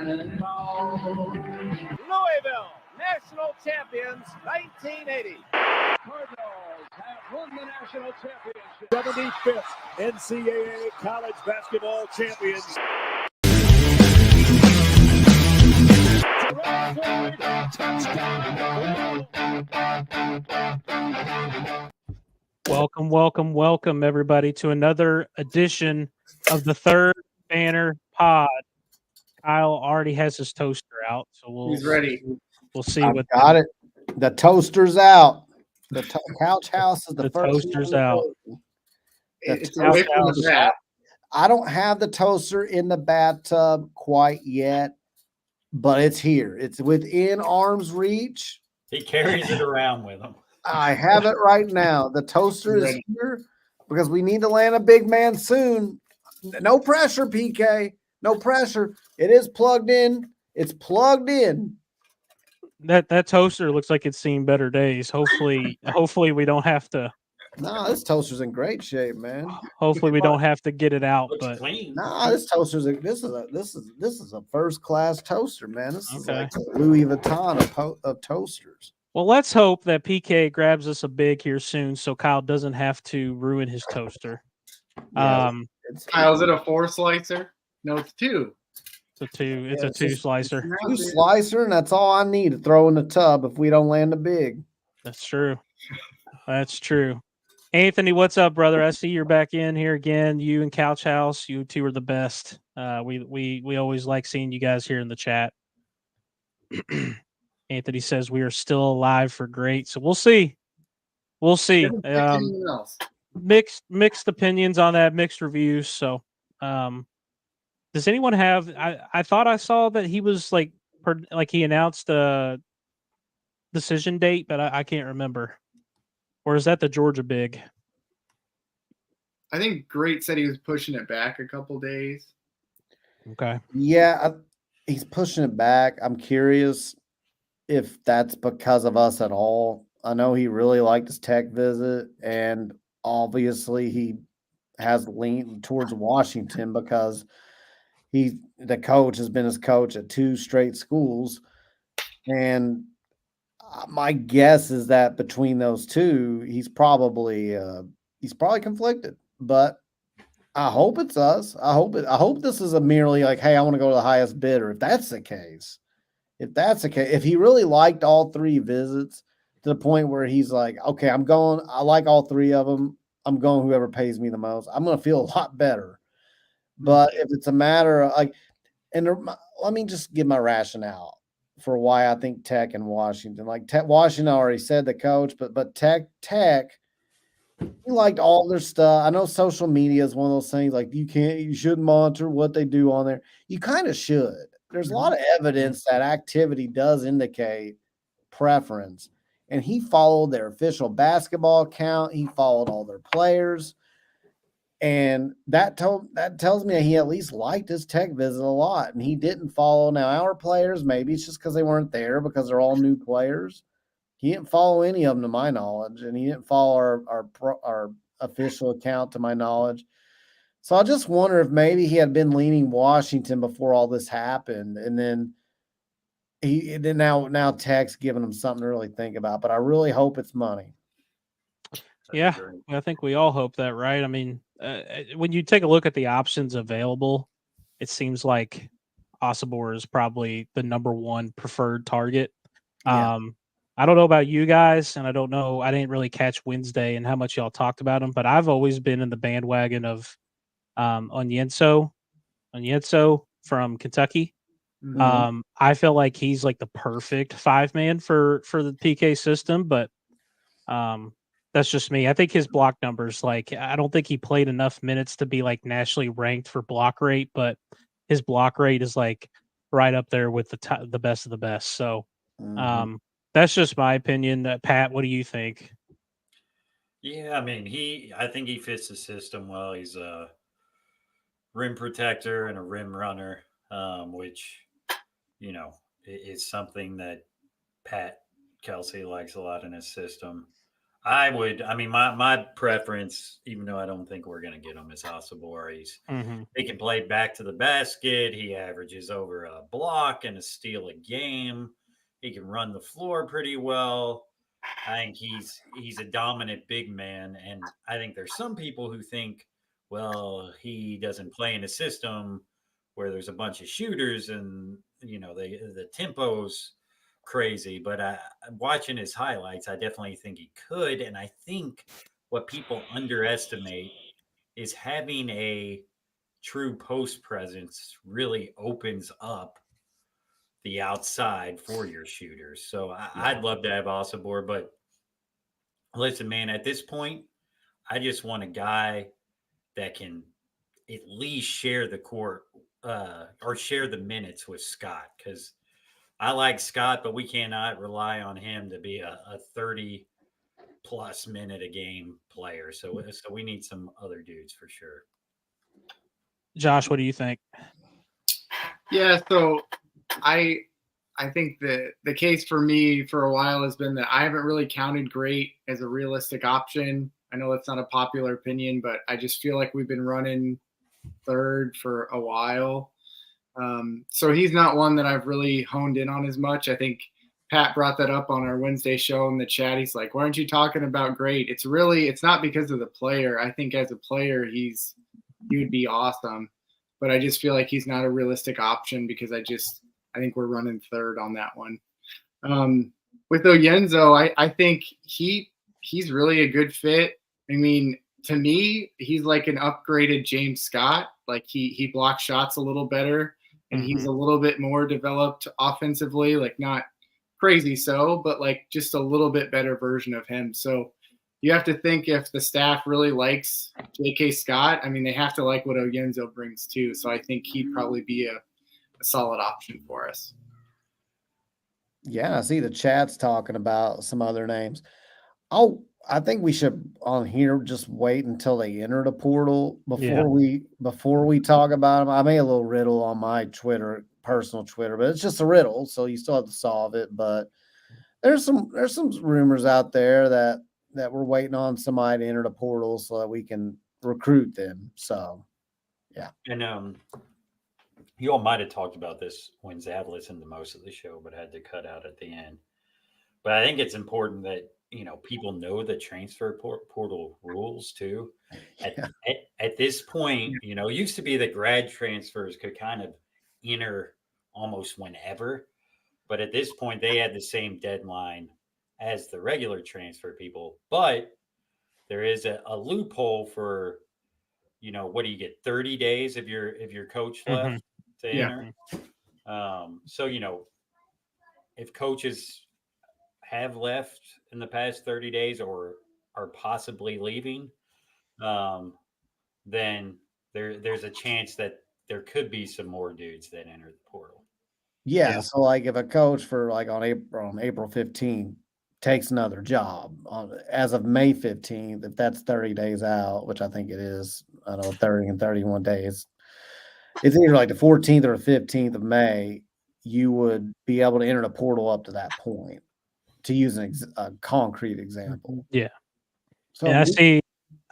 Louisville, national champions, 1980. Cardinals have won the national championship. 75th NCAA college basketball champions. Welcome, everybody, to another edition of the Third Banner Pod. Kyle already has his toaster out, so He's ready. We'll see I've what got it. The toaster's out. The couch house is the first toaster's out. It's away from the bat. I don't have the toaster in the bathtub quite yet, but it's here. It's within arm's reach. He carries it around with him. I have it right now. The toaster is here because we need to land a big man soon. No pressure, PK. No pressure. It is plugged in. It's plugged in. That toaster looks like it's seen better days. Hopefully we don't have to. No, this toaster's in great shape, man. Hopefully we don't have to get it out. But nah, this toaster's this is a first class toaster, man. This is like the Louis Vuitton of toasters. Well, let's hope that PK grabs us a big here soon, so Kyle doesn't have to ruin his toaster. Yeah, Kyle, is it a 4 slicer? No, it's 2. It's a 2 slicer. 2 slicer, and that's all I need to throw in the tub if we don't land a big. That's true. That's true. Anthony, what's up, brother? I see you're back in here again. You and Couch House, you two are the best. We always like seeing you guys here in the chat. Anthony says we are still alive for great, so we'll see. We'll see. Mixed opinions on that, mixed reviews. So, does anyone have? I thought I saw that he was like he announced a decision date, but I can't remember. Or is that the Georgia big? I think Great said he was pushing it back a couple days. Okay. Yeah, he's pushing it back. I'm curious if that's because of us at all. I know he really liked his Tech visit, and obviously he has leaned towards Washington because the coach has been his coach at 2 straight schools, and my guess is that between those two, he's probably conflicted. But I hope it's us. I hope this is a merely like, hey, I want to go to the highest bidder. If that's the case, if he really liked all 3 visits to the point where he's like, okay, I like all 3 of them. I'm going whoever pays me the most. I'm going to feel a lot better. But if it's a matter of let me just give my rationale for why I think Tech and Washington, Washington already said the coach, but Tech, he liked all their stuff. I know social media is one of those things like you shouldn't monitor what they do on there. You kind of should. There's a lot of evidence that activity does indicate preference. And he followed their official basketball account. He followed all their players. And that tells me that he at least liked his Tech visit a lot. And he didn't follow. Now, our players, maybe it's just because they weren't there because they're all new players. He didn't follow any of them to my knowledge. And he didn't follow our official account to my knowledge. So I just wonder if maybe he had been leaning Washington before all this happened. And then now Tech's giving him something to really think about. But I really hope it's money. Yeah, I think we all hope that, right? I mean, when you take a look at the options available, it seems like Osobor is probably the number 1 preferred target. Yeah. I don't know about you guys, and I didn't really catch Wednesday and how much y'all talked about him, but I've always been in the bandwagon of Onyenso from Kentucky. Mm-hmm. I feel like he's like the perfect 5-man for the PK system, but that's just me. I think his block numbers, I don't think he played enough minutes to be like nationally ranked for block rate, but his block rate is like right up there with the best of the best. So that's just my opinion. Pat, what do you think? Yeah, I mean, I think he fits the system well. He's a rim protector and a rim runner, which, is something that Pat Kelsey likes a lot in his system. I would. I mean, my preference, even though I don't think we're going to get him, is Asabor. He can play back to the basket. He averages over a block and a steal a game. He can run the floor pretty well. I think he's a dominant big man, and I think there's some people who think, well, he doesn't play in a system where there's a bunch of shooters and the tempo's crazy. But watching his highlights, I definitely think he could, and I think what people underestimate is having a true post presence really opens up the outside for your shooters. So I'd love to have Asabor, but listen, man, at this point, I just want a guy that can at least share the court or share the minutes with Scott, because I like Scott, but we cannot rely on him to be a 30 plus minute a game player. So we need some other dudes for sure. Josh, what do you think? Yeah, so I think the case for me for a while has been that I haven't really counted Great as a realistic option. I know that's not a popular opinion, but I just feel like we've been running third for a while. So he's not one that I've really honed in on as much. I think Pat brought that up on our Wednesday show in the chat. He's like, why aren't you talking about Great? It's not because of the player. I think as a player, he would be awesome, but I just feel like he's not a realistic option because I think we're running third on that one. With Oyenzo, I think he's really a good fit. I mean, to me, he's like an upgraded James Scott. Like he blocks shots a little better, and he's a little bit more developed offensively, like not crazy but like just a little bit better version of him. So you have to think if the staff really likes J.K. Scott, I mean, they have to like what Oyenzo brings too. So I think he'd probably be a solid option for us. Yeah, I see the chat's talking about some other names. Oh, I think we should on here just wait until they enter the portal before we talk about them. I made a little riddle on my personal Twitter, but it's just a riddle, so you still have to solve it. But there's some rumors out there that we're waiting on somebody to enter the portal so that we can recruit them. So, yeah. And you all might have talked about this Wednesday. I've listened to most of the show, but had to cut out at the end. But I think it's important that people know the transfer portal rules too. At this point, it used to be that grad transfers could kind of enter almost whenever, but at this point they had the same deadline as the regular transfer people. But there is a loophole for, what do you get? 30 days if your coach left to enter. So if coaches have left in the past 30 days or are possibly leaving, then there's a chance that there could be some more dudes that enter the portal. Yeah. So like if a coach for like on April 15th takes another job as of May 15th, if that's 30 days out, which I think it is, I know 30 and 31 days, it's either like the 14th or the 15th of May, you would be able to enter the portal up to that point, to use a concrete example. Yeah. So and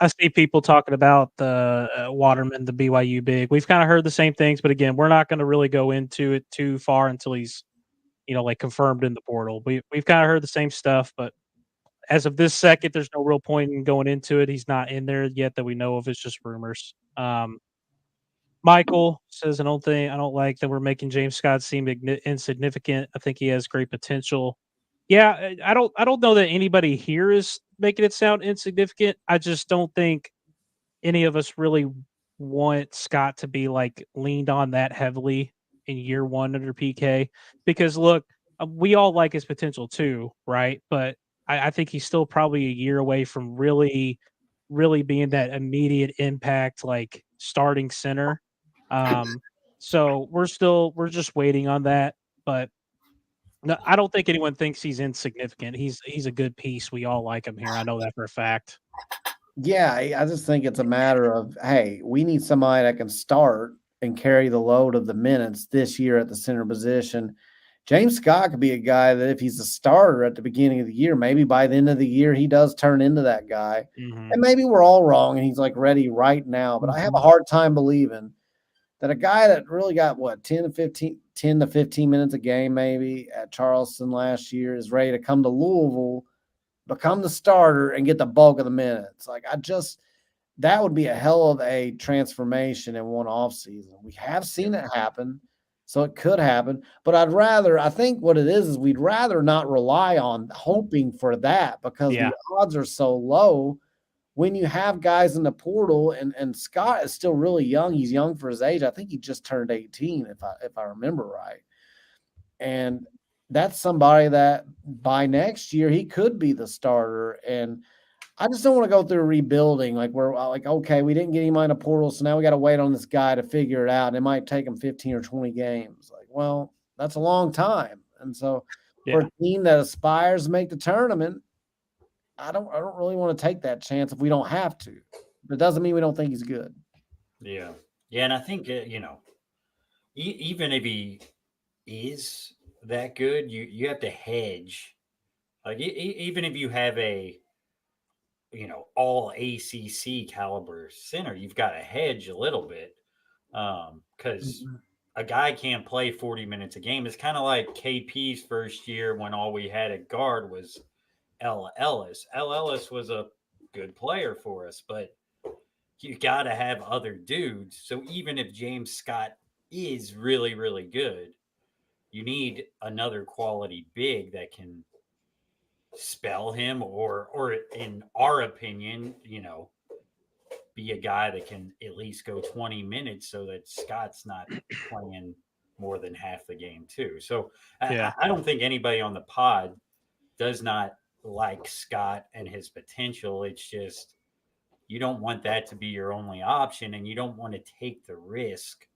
I see people talking about the Waterman, the BYU big. We've kind of heard the same things, but again, we're not going to really go into it too far until he's, like confirmed in the portal. We've kind of heard the same stuff, but as of this second, there's no real point in going into it. He's not in there yet that we know of. It's just rumors. Michael says, I don't like that we're making James Scott seem insignificant. I think he has great potential. Yeah, I don't know that anybody here is making it sound insignificant. I just don't think any of us really want Scott to be like leaned on that heavily in year one under PK, because look, we all like his potential too, right? But I think he's still probably a year away from really, really being that immediate impact, like starting center. So we're just waiting on that, but no, I don't think anyone thinks he's insignificant. He's a good piece. We all like him here. I know that for a fact. Yeah, I just think it's a matter of, hey, we need somebody that can start and carry the load of the minutes this year at the center position. James Scott could be a guy that if he's a starter at the beginning of the year, maybe by the end of the year, he does turn into that guy. Mhm. And maybe we're all wrong and he's like ready right now. But I have a hard time believing that a guy that really got 10 to 15 minutes a game maybe at Charleston last year is ready to come to Louisville, become the starter, and get the bulk of the minutes. Like that would be a hell of a transformation in one offseason. We have seen it happen, so it could happen. But I think what it is we'd rather not rely on hoping for that because the odds are so low when you have guys in the portal, and Scott is still really young. He's young for his age. I think he just turned 18, if I remember right. And that's somebody that by next year he could be the starter. And I just don't want to go through rebuilding. Like we're like, okay, we didn't get anybody in the portal, so now we got to wait on this guy to figure it out. And it might take him 15 or 20 games. Like, well, that's a long time. And so for a team that aspires to make the tournament, I don't really want to take that chance if we don't have to. But it doesn't mean we don't think he's good. Yeah. Yeah, and I think, even if he is that good, you have to hedge. Like, even if you have a, all ACC caliber center, you've got to hedge a little bit because a guy can't play 40 minutes a game. It's kind of like KP's first year when all we had at guard was L. Ellis. L. Ellis was a good player for us, but you got to have other dudes. So even if James Scott is really, really good, you need another quality big that can spell him or in our opinion, be a guy that can at least go 20 minutes so that Scott's not playing more than half the game too. So I don't think anybody on the pod does not like Scott and his potential. It's just you don't want that to be your only option, and you don't want to take the risk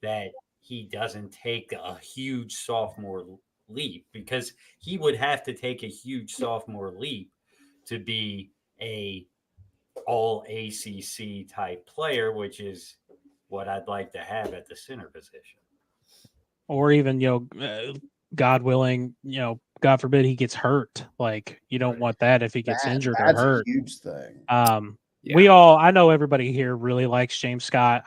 that he doesn't take a huge sophomore leap, because he would have to take a huge sophomore leap to be a all ACC type player, which is what I'd like to have at the center position. Or even, God willing, God forbid he gets hurt. Like, you don't want that if he gets injured or hurt. That's a huge thing. I know everybody here really likes James Scott.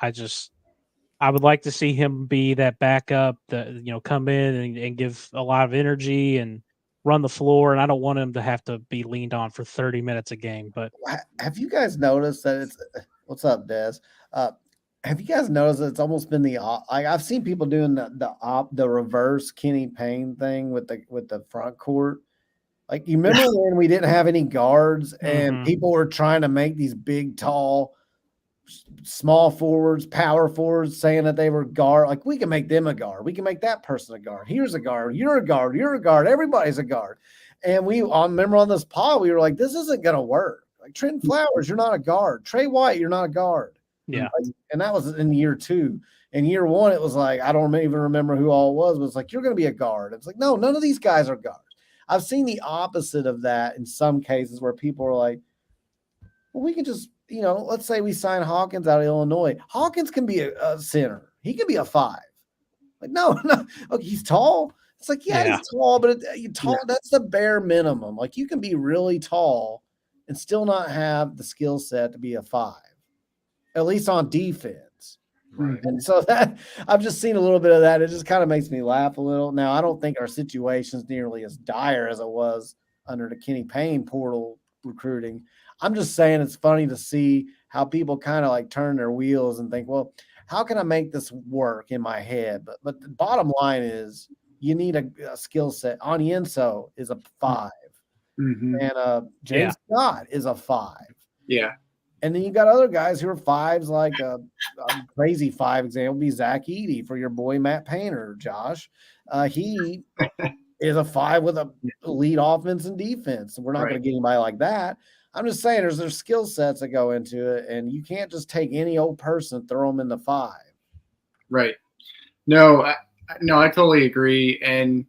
I would like to see him be that backup that, come in and give a lot of energy and run the floor. And I don't want him to have to be leaned on for 30 minutes a game. But have you guys noticed that what's up, Des? Have you guys noticed that it's almost been I've seen people doing the reverse Kenny Payne thing with the front court. Like, you remember when we didn't have any guards and people were trying to make these big, tall, small forwards, power forwards, saying that they were guard. Like, we can make them a guard. We can make that person a guard. Here's a guard. You're a guard. You're a guard. Everybody's a guard. And we remember on this pod, we were like, this isn't going to work. Like, Trenton Flowers, you're not a guard. Trey White, you're not a guard. Yeah. And that was in year 2. In year 1, it was like, I don't even remember who all it was, but it's like, you're going to be a guard. It's like, no, none of these guys are guards. I've seen the opposite of that in some cases where people are like, well, we can just, let's say we sign Hawkins out of Illinois. Hawkins can be a center. He can be a 5. Like, no. Okay, he's tall. It's like, he's tall, but that's the bare minimum. Like, you can be really tall and still not have the skill set to be a 5, at least on defense. Right. And so that I've just seen a little bit of that. It just kind of makes me laugh a little. Now, I don't think our situation is nearly as dire as it was under the Kenny Payne portal recruiting. I'm just saying it's funny to see how people kind of like turn their wheels and think, well, how can I make this work in my head? But the bottom line is you need a skill set. Onienso is a 5. And James Scott is a 5. Yeah. And then you got other guys who are 5s, like a crazy 5 example would be Zach Edey for your boy Matt Painter, Josh. He is a 5 with a elite offense and defense. We're not going to get anybody like that. I'm just saying there's skill sets that go into it, and you can't just take any old person and throw them in the 5. Right. No, I totally agree. And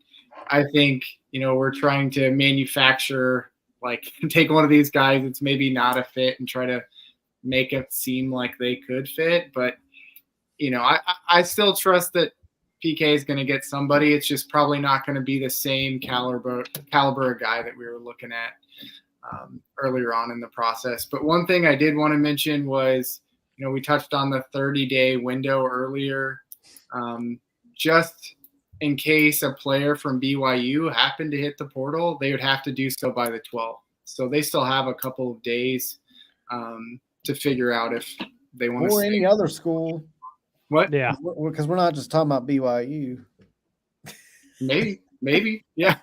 I think, we're trying to manufacture, like, take one of these guys that's maybe not a fit and try to make it seem like they could fit. But, I still trust that PK is going to get somebody. It's just probably not going to be the same caliber of guy that we were looking at earlier on in the process. But one thing I did want to mention was, we touched on the 30-day window earlier. Just in case a player from BYU happened to hit the portal, they would have to do so by the 12th. So they still have a couple of days to figure out if they want to. Or any other school. What? Yeah. Because we're not just talking about BYU. Maybe. Yeah.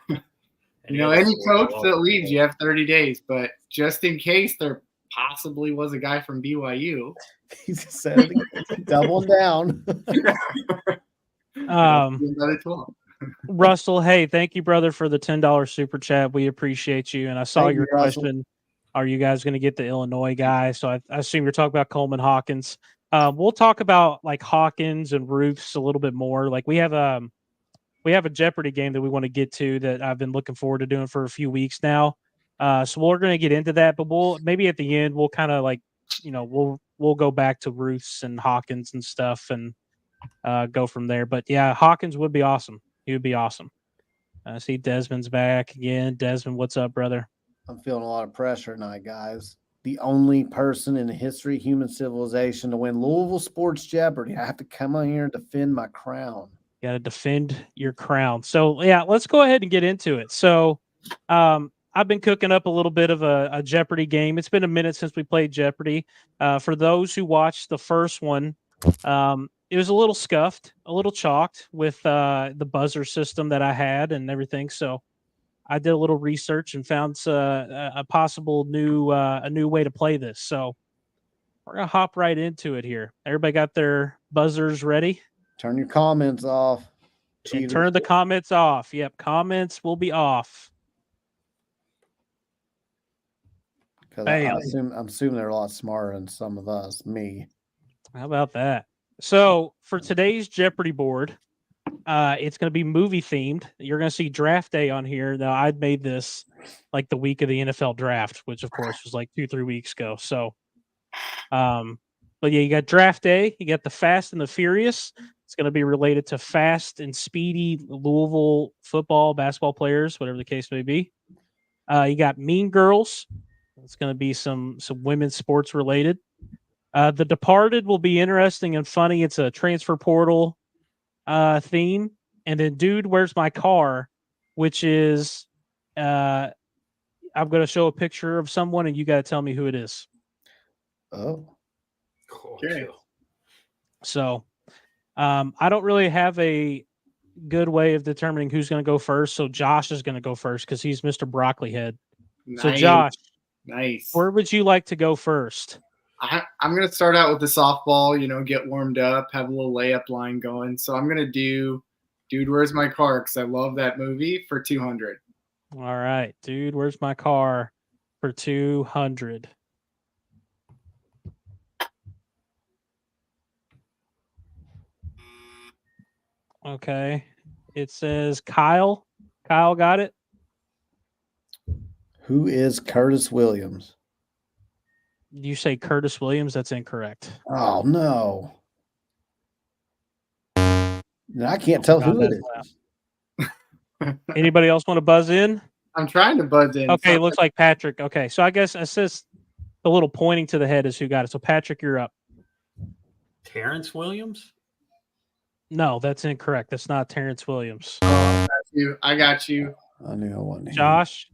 Any coach that leaves, you have 30 days. But just in case there possibly was a guy from BYU. He said it again. Doubling down. Russell, hey, thank you, brother, for the $10 super chat. We appreciate you. And I saw your question. Are you guys going to get the Illinois guy? So I assume you're talking about Coleman Hawkins. We'll talk about like Hawkins and Roofs a little bit more. Like we have a Jeopardy game that we want to get to that I've been looking forward to doing for a few weeks now. So we're going to get into that, but we'll maybe at the end we'll kind of like, we'll go back to Roofs and Hawkins and stuff and go from there. But yeah, Hawkins would be awesome. He would be awesome. I see Desmond's back again. Desmond, what's up, brother? I'm feeling a lot of pressure tonight, guys. The only person in the history of human civilization to win Louisville Sports Jeopardy. I have to come on here and defend my crown. You got to defend your crown. So yeah, let's go ahead and get into it. So I've been cooking up a little bit of a Jeopardy game. It's been a minute since we played Jeopardy. For those who watched the first one, it was a little scuffed, a little chalked with the buzzer system that I had and everything. So I did a little research and found a possible new way to play this. So we're gonna hop right into it here. Everybody got their buzzers ready? Turn your comments off. And turn the comments off. Yep, comments will be off. I'm assuming they're a lot smarter than some of us. Me. How about that? So for today's Jeopardy board, it's going to be movie themed. You're going to see Draft Day on here. Now, I'd made this like the week of the NFL draft, which of course was like 2-3 weeks ago. So, but yeah, you got Draft Day. You got the Fast and the Furious. It's going to be related to fast and speedy Louisville football, basketball players, whatever the case may be. You got Mean Girls. It's going to be some women's sports related. The Departed will be interesting and funny. It's a transfer portal theme. And then Dude, Where's My Car? Which is I'm going to show a picture of someone and you got to tell me who it is. Oh. Okay. So I don't really have a good way of determining who's going to go first. So Josh is going to go first because he's Mr. Broccoli Head. Nice. So Josh, nice. Where would you like to go first? I'm going to start out with the softball, get warmed up, have a little layup line going. So I'm going to do Dude, Where's My Car? Because I love that movie for 200. All right. Dude, Where's My Car? For 200. Okay. It says Kyle. Kyle got it. Who is Curtis Williams? You say Curtis Williams? That's incorrect. Oh, no. I can't tell who it is. Anybody else want to buzz in? I'm trying to buzz in. Okay, it looks like Patrick. Okay, so I guess it says the little pointing to the head is who got it. So, Patrick, you're up. Terrence Williams? No, that's incorrect. That's not Terrence Williams. I got you. I knew I wasn't here. Josh?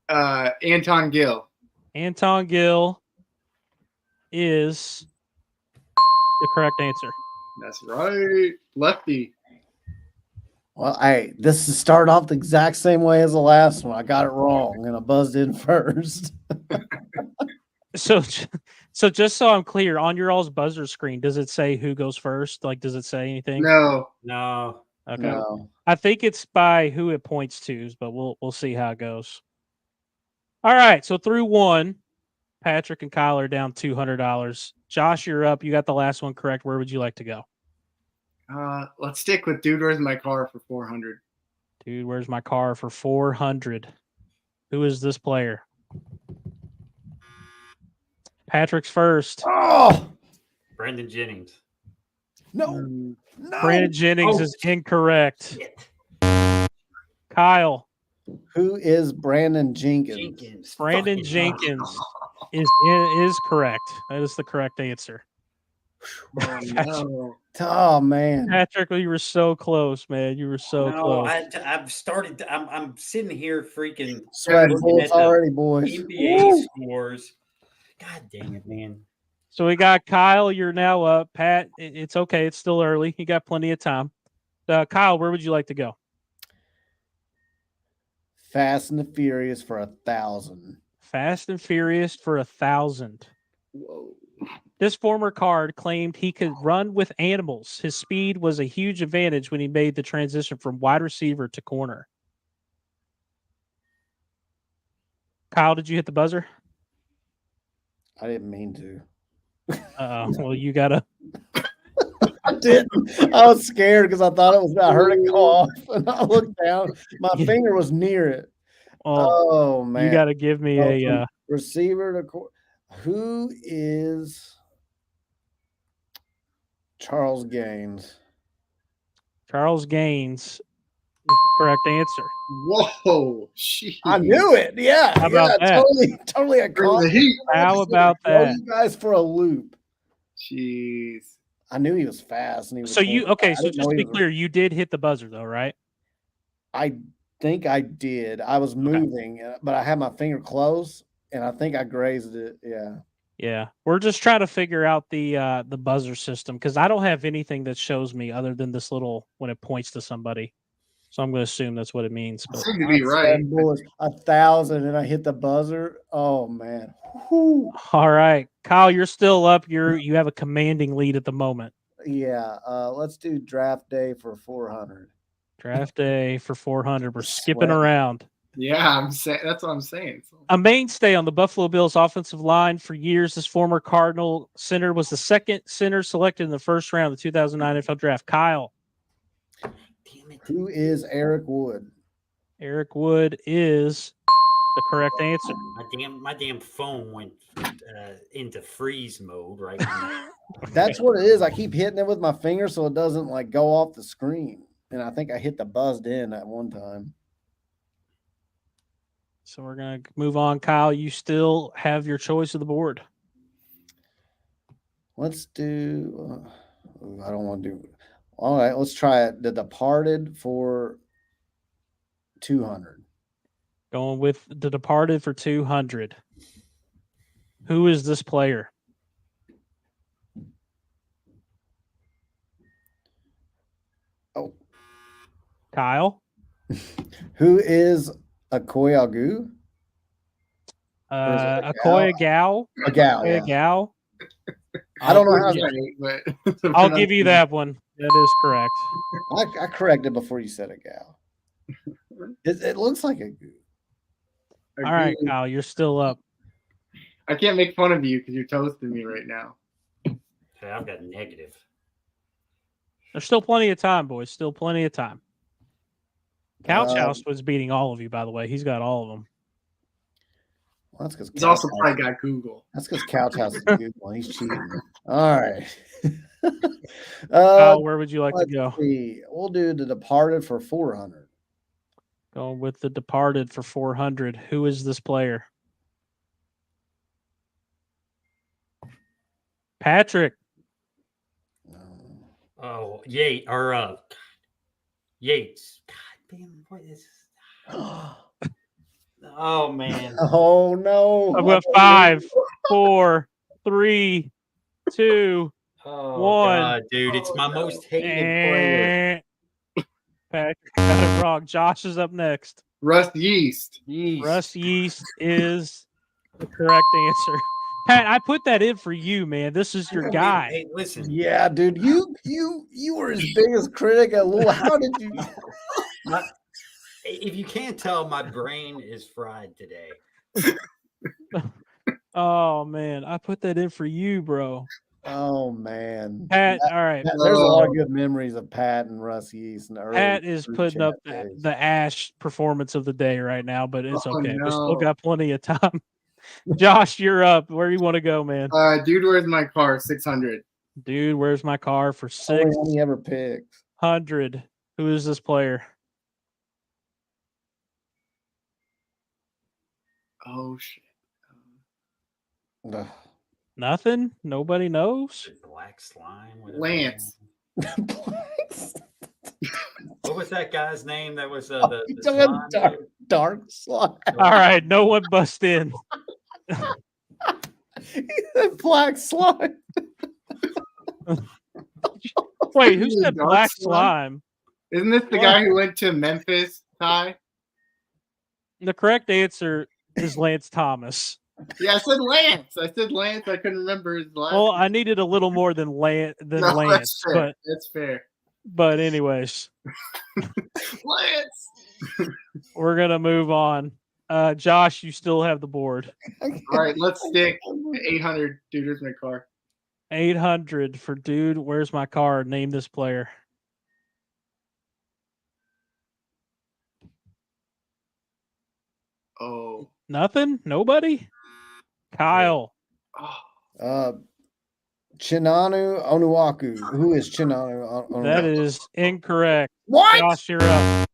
Anton Gill. Anton Gill is the correct answer. That's right. Lefty. Well, this is start off the exact same way as the last one. I got it wrong, and I buzzed in first. So just so I'm clear, on your all's buzzer screen, does it say who goes first? Like, does it say anything? No. Okay. No. I think it's by who it points to, but we'll see how it goes. All right. So through one, Patrick and Kyle are down $200. Josh, you're up. You got the last one correct. Where would you like to go? Let's stick with Dude, Where's My Car for 400. Dude, Where's My Car for 400? Who is this player? Patrick's first. Oh, Brendan Jennings. No. Brandon Jennings is incorrect. Shit. Kyle. Who is Brandon Jenkins? Brandon Fucking Jenkins is correct. That is the correct answer. Oh, no. Oh man. Patrick, you were so close, man. You were so No, close. I've started. I'm sitting here freaking Sweat looking bullets at the already, boys. NBA Woo! scores. God dang it, man. So we got Kyle. You're now up. Pat, it's okay. It's still early. You got plenty of time. Kyle, where would you like to go? Fast and the Furious for 1,000. Fast and Furious for 1,000. Whoa. This former card claimed he could run with animals. His speed was a huge advantage when he made the transition from wide receiver to corner. Kyle, did you hit the buzzer? I didn't mean to. Well, you gotta. I didn't. I was scared because I thought it was. I heard it go off, and I looked down. My finger was near it. Oh man! You got to give me a receiver to. Who is Charles Gaines? Charles Gaines is the correct answer. Whoa. Jeez. I knew it. Yeah. How about that? Totally. I Bring the heat. How about throw that? you guys for a loop. Jeez. I knew he was fast. And he was So you quick. I So didn't just know to he be was- clear, you did hit the buzzer though, right? I think I did. I was moving, but I had my finger close, and I think I grazed it. Yeah. Yeah, we're just trying to figure out the buzzer system because I don't have anything that shows me other than this little when it points to somebody. So I'm going to assume that's what it means. But Seem to be right. 1,000, and I hit the buzzer. Oh man! Whew. all right, Kyle, you're still up. You have a commanding lead at the moment. Yeah. Let's do draft day for 400. Draft day for 400. We're skipping Sweating. around. Yeah, I'm saying that's what I'm saying. A mainstay on the Buffalo Bills offensive line for years, this former Cardinal center was the second center selected in the first round of the 2009 NFL Draft. Kyle. Damn it. Who is Eric Wood? Eric Wood is the correct answer. My damn phone went into freeze mode right now. That's what it is. I keep hitting it with my finger so it doesn't like go off the screen. And I think I hit the buzzed in at one time. So we're going to move on. Kyle, you still have your choice of the board. Let's do. I don't want to do. All right, let's try it. The Departed for 200. Going with The Departed for 200. Who is this player? Oh. Kyle? Who is Akoy Agu? Akoya Gal. A gal. Akoya Yeah. Gal. I don't know how. But I'll give you that one. That is correct. I corrected before you said a gal. It looks like a goo. All right, Kyle, you're still up. I can't make fun of you because you're toasting me right now. Hey, I've got negative. There's still plenty of time, boys. Still plenty of time. Couch House was beating all of you, by the way. He's got all of them. Well, that's because He's also probably got Google. That's because Couch House is Google. He's cheating. All right. Kyle, where would you like to go? See. We'll do The Departed for 400. Going with The Departed for 400. Who is this player? Patrick. Oh, Yates. God damn, what is this? Oh, man. Oh, no. I've got 5, 4, 3, 2, Oh, 1. God, dude. It's my most hated player. Patrick got it wrong. Josh is up next. Russ Yeast. Russ Yeast is the correct answer. Pat, I put that in for you, man. This is your guy. Hey, listen. Yeah, dude. You were his biggest critic at Louisville. How did you? If you can't tell, my brain is fried today. Oh man, I put that in for you, bro. Oh man, Pat. All right, there's a lot of good memories of Pat and Russ Yeast. And Pat is putting up the Ash performance of the day right now, but it's okay. No. We still got plenty of time. Josh, you're up. Where do you want to go, man? Dude, where's my car? 600. Dude, where's my car for Only one he ever picked. 600? Who is this player? Oh shit. Ugh. Nothing? Nobody knows? Black slime. whatever. Lance. What was that guy's name? That was the He's talking slime dude? dark slime. All right, no one bust in. Black slime. Wait, who said Dark black slime? slime? Isn't this the guy who went to Memphis, Ty? The correct answer is Lance Thomas. Yeah, I said Lance. I couldn't remember his last Well, name. I needed a little more than Lance, No, Lance, that's fair. That's fair. but anyways, Lance. we're gonna move on. Josh, you still have the board. All right, let's stick 800. Dude, where's my car? 800 for dude. Where's my car? Name this player. Oh. Nothing. Nobody. Kyle. Oh. Chinanu Onuaku. Who is Chinanu Onuaku? That is incorrect. What? Josh, you're up.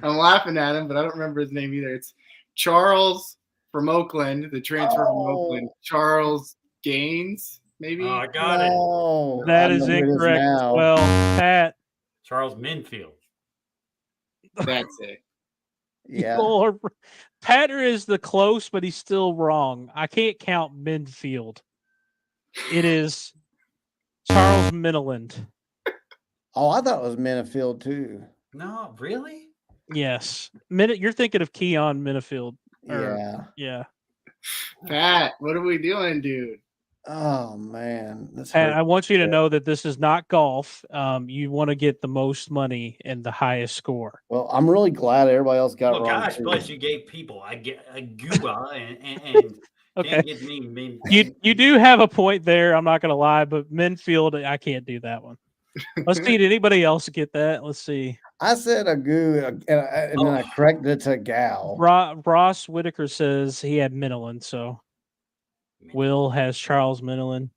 I'm laughing at him, but I don't remember his name either. It's Charles from Oakland, the transfer from Oakland. Charles Gaines, maybe? Oh, I got it. No, That I is know who it incorrect as now. well. Pat. Charles Minfield. That's it. Yeah. Patter is the close, but he's still wrong. I can't count Minfield. It is Charles Miniland. Oh, I thought it was Minifield too. No, really? Yes. You're thinking of Keon Minifield. Yeah. Yeah. Pat, what are we doing, dude? Oh man. This Pat, hurts. I want you to know that this is not golf. You want to get the most money and the highest score. Well, I'm really glad everybody else got Well, wrong. gosh, too. plus you gave people a Guba and Okay. can't get me Min. You do have a point there. I'm not going to lie, but Minfield, I can't do that one. Let's see. Did anybody else get that? Let's see. I said a goo, and then I corrected it to gal. Ross Whitaker says he had Miniland, so Will has Charles Miniland.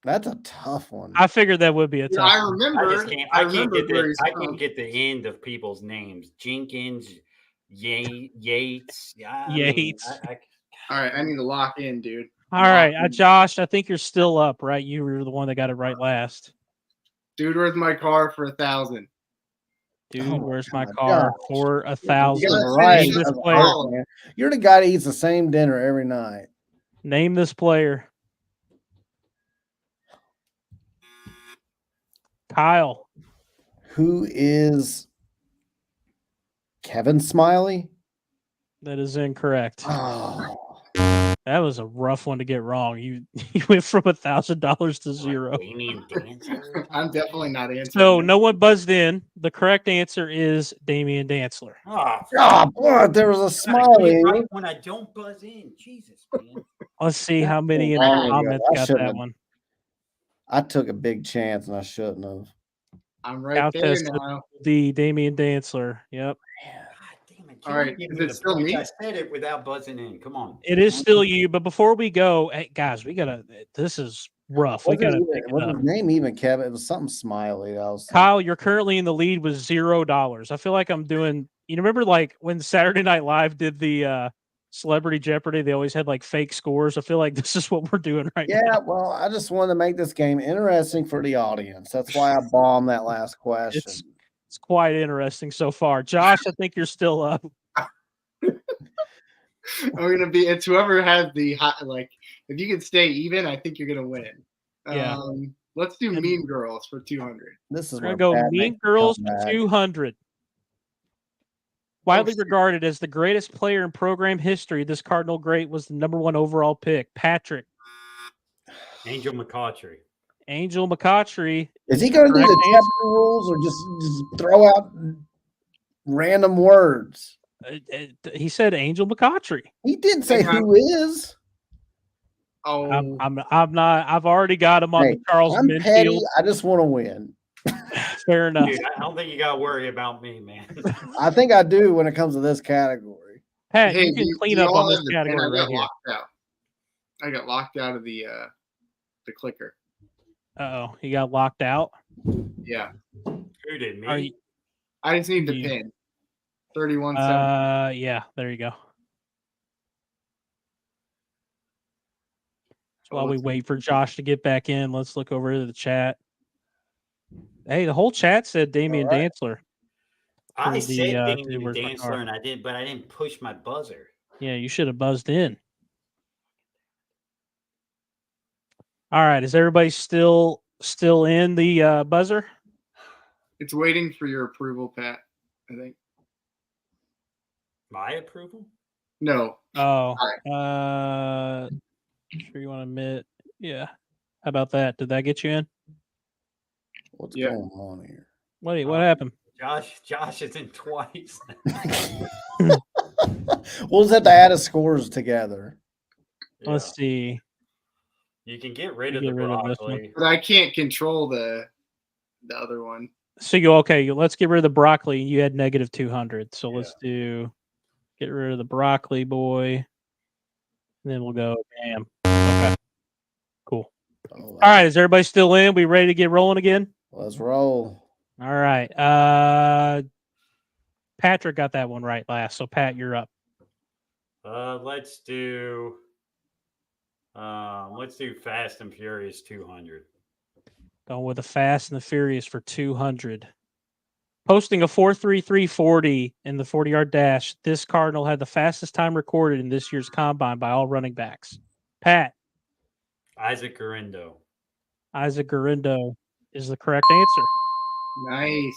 That's a tough one. I figured that would be a Yeah, tough I one. remember. I just can't. I I can't remember get where the. he's I from. can't get the end of people's names. Jenkins, Yates. Yeah, Yates. All right, I need to lock in, dude. All right, Josh, I think you're still up, right? You were the one that got it right last. Dude, where's my car for 1,000? Dude, Oh, where's my God. car for 1,000? You gotta Right. finish This this player. call. Man. You're the guy that eats the same dinner every night. Name this player. Kyle. Who is Kevin Smiley? That is incorrect. Oh, That was a rough one to get wrong. You went from $1,000 to zero. Damien Dancer. I'm definitely not answering. So this. no one buzzed in. The correct answer is Damian Dantzler. Oh, God, boy, there was a smiley. right when I don't buzz in. Jesus, man. Let's see how many in the long ago. comments I got shouldn't that have- one. I took a big chance and I shouldn't have. I'm right Count there test now. the Damian Dantzler. Yep. God damn it. All right, Give is me it the still points. me? I said it without buzzing in. Come on. It is still you, but before we go, hey, guys, this is rough. We Wasn't gotta even- pick it wasn't up. his name even Kevin? It was something Smiley. That was Kyle, you're currently in the lead with $0. I feel like I'm doing. You remember, like when Saturday Night Live did the Celebrity Jeopardy? They always had like fake scores. I feel like this is what we're doing right now. Yeah, well, I just wanted to make this game interesting for the audience. That's why I bombed that last question. It's quite interesting so far. Josh, I think you're still up. I'm gonna be. It's whoever has the hot. Like, if you can stay even, I think you're gonna win. Yeah. Let's do And- Mean Girls for 200. This is We're where gonna go Pat Mean makes a Girls comeback. 200. Widely shit. regarded as the greatest player in program history, this Cardinal great was the #1 overall pick. Patrick Angel McCautry. Angel McCautry. Is he going to do Correct the answer. Jeopardy rules or just throw out random words? He said Angel McCautry. He didn't say Hang on. who is. Oh, I'm not. I've already got him on Hey, the Charles I'm petty. Minfield. I just want to win. Fair enough. Dude, I don't think you got to worry about me, man. I think I do when it comes to this category. Pat, hey, you can do clean you up all on this have the pen? category I right got here. locked out. I got locked out of the the clicker. Uh-oh, he got locked out. Yeah. Who did me? Are you, I just need the You- pin. 31 yeah, there you go. While we wait for Josh to get back in, let's look over to the chat. Hey, the whole chat said Damian All right. Dantzler. I for said the, Damian Where's my Dantzler, car? and I didn't push my buzzer. Yeah, you should have buzzed in. All right, is everybody still in the buzzer? It's waiting for your approval, Pat, I think. My approval? No. Oh, All sure you want to admit? Yeah. How about that? Did that get you in? What's Yeah. going on here? What happened? Josh is in twice. We'll just have to add the scores together. Yeah. Let's see. You can get rid of Get the rid of this one. broccoli. But I can't control the other one. So let's get rid of the broccoli. You had negative 200. So let's get rid of the broccoli boy. And then we'll go bam. Okay. Cool. Oh, All right. Is everybody still in? We ready to get rolling again? let's roll. All right. Patrick got that one right last. So Pat, you're up. Let's do Fast and Furious 200. Going with the Fast and the Furious for 200. Posting a 4.3340 in the 40-yard dash, this Cardinal had the fastest time recorded in this year's combine by all running backs. Pat. Isaac Garindo. Isaac Garindo is the correct answer. Nice.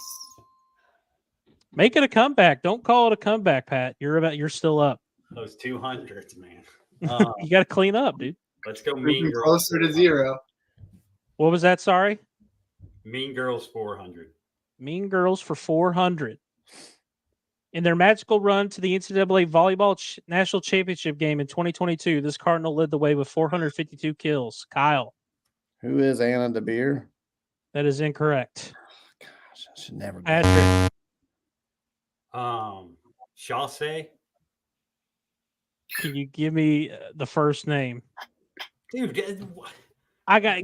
Make it a comeback. Don't call it a comeback, Pat. You're still up. Those 200s, man. You got to clean up, dude. Let's go Mean Moving Girls. closer to 0. What was that? Sorry. Mean Girls 400. Mean Girls for 400. In their magical run to the NCAA Volleyball National Championship game in 2022, this Cardinal led the way with 452 kills. Kyle. Who is Anna DeBeer? That is incorrect. Gosh, I should never. Patrick. Chaussee. Can you give me the first name? Dude,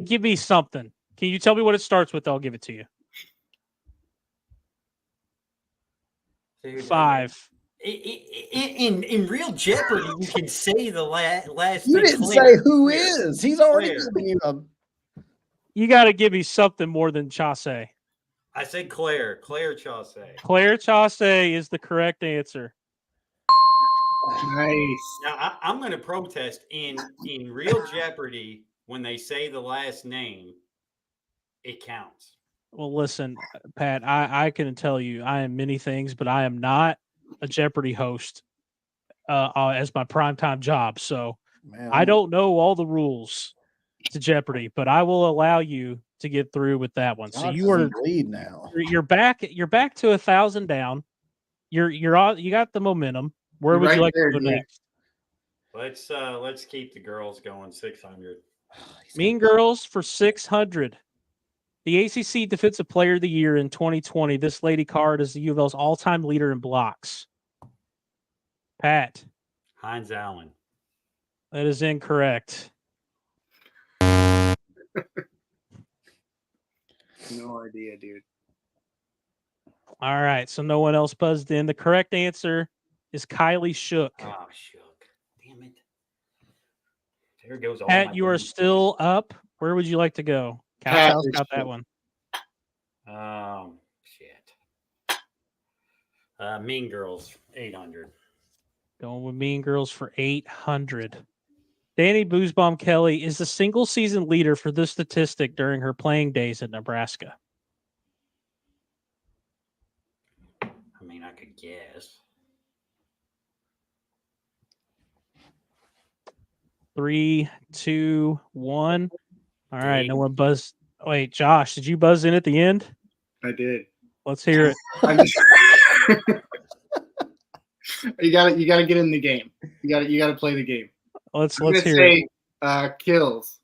Give me something. Can you tell me what it starts with? I'll give it to you. dude, 5. In real Jeopardy, you can say the last. You thing didn't Claire. say who is. He's already Claire. giving you a. You got to give me something more than Chaussee. I said Claire Chaussee. Claire Chaussee is the correct answer. Nice. Now I'm going to protest in real Jeopardy when they say the last name, it counts. Well, listen, Pat, I can tell you I am many things, but I am not a Jeopardy host as my primetime job. So Man, I don't know all the rules to Jeopardy, but I will allow you to get through with that one. So Josh you is are in the lead now. you're back to 1,000 down. You got the momentum. Where would you like to go next? Let's keep the girls going. 600. Mean Girls for 600. The ACC Defensive Player of the Year in 2020. This lady card is the U of L's all-time leader in blocks. Pat. Heinz Allen. That is incorrect. No idea, dude. All right, so no one else buzzed in. The correct answer is Kylie Shook. Oh, Shook. Damn it. There goes all Pat, my you are games. still up. Where would you like to go? Pat Couch is got that Shook. one. Shit. Mean Girls, 800. Going with Mean Girls for 800. Danny Boozbaum Kelly is the single season leader for this statistic during her playing days at Nebraska. I mean, I could guess. 3, 2, 1. All right, Dang. no one buzzed. Wait, Josh, did you buzz in at the end? I did. Let's hear it. I'm just... you gotta get in the game. You gotta play the game. Let's I'm gonna hear say kills.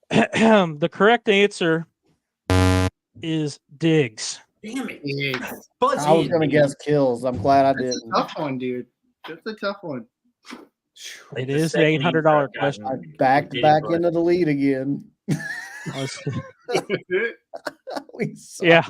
it. The correct answer is Diggs. Damn it. Yeah. Buzz I was in, going to dude. guess kills. I'm glad I That's didn't. a tough one, dude. That's a tough one. It The is the second $800 answer question. I've I gotten backed back ridiculous. into the lead again. Let's- We suck. yeah,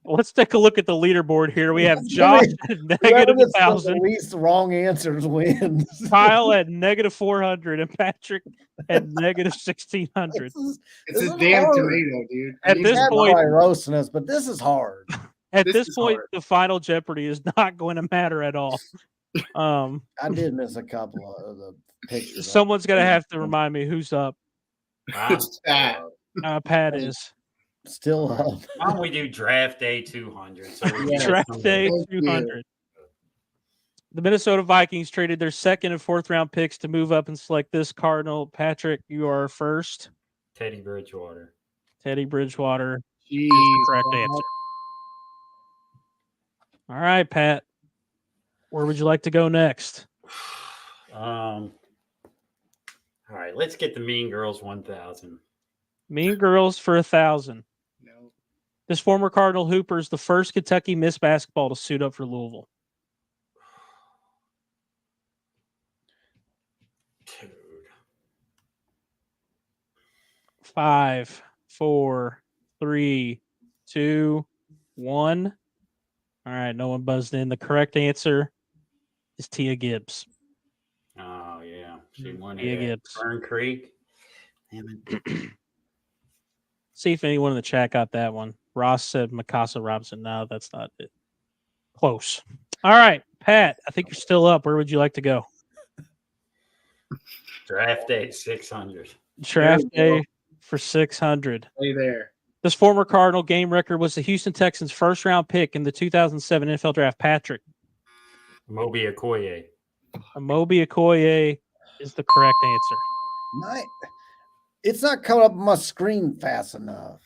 let's take a look at the leaderboard here. We have It's Josh gonna at Whoever negative gets the 1,000, least wrong answers wins. Kyle at negative 400, and Patrick at negative 1,600. It's This a is damn hard. tomato, dude. I At need this to That's point- probably roasting us, but this is hard. At This this is point, hard. the final Jeopardy is not going to matter at all. I did miss a couple of the pictures. Someone's going to have to remind me who's up. It's that. Pat is. Still up. Why don't we do draft day 200? So we Yeah. get Draft some- day Thank you. 200. The Minnesota Vikings traded their second and fourth round picks to move up and select this Cardinal. Patrick, you are first. Teddy Bridgewater. Teddy Bridgewater Jeez. is the correct answer. All right, Pat. Where would you like to go next? All right, let's get the Mean Girls 1000. Mean Girls for 1,000. No. This former Cardinal Hooper is the first Kentucky Miss Basketball to suit up for Louisville. Dude. 5, 4, 3, 2, 1. All right, no one buzzed in. The correct answer is Tia Gibbs. Oh, yeah. She won Tia it at Gibbs. Fern Creek. Damn it. See if anyone in the chat got that one. Ross said Mikasa Robinson. No, that's not it. Close. All right, Pat, I think you're still up. Where would you like to go? Draft day 600. Draft There we day for 600. Stay there. This former Cardinal game record was the Houston Texans' first round pick in the 2007 NFL Draft. Patrick. Moby Okoye. Amobi Okoye is the correct answer. It's not coming up on my screen fast enough.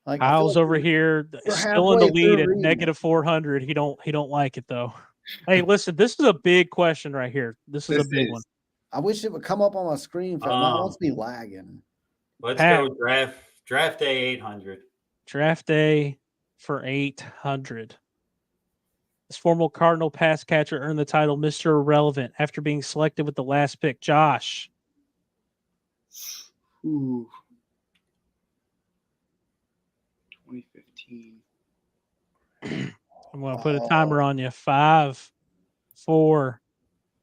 Like, I feel Kyle's like over here we're still in the halfway through lead at reading it. negative 400. He don't like it though. Hey, listen, this is a big question right here. This is a This big is. one. I wish it would come up on my screen. Mine wants to be lagging. Let's Pat. go draft day 800. Draft day for 800. This former Cardinal pass catcher earned the title Mr. Irrelevant after being selected with the last pick. Josh. Ooh. 2015. I'm going to put a timer on you. 5, 4.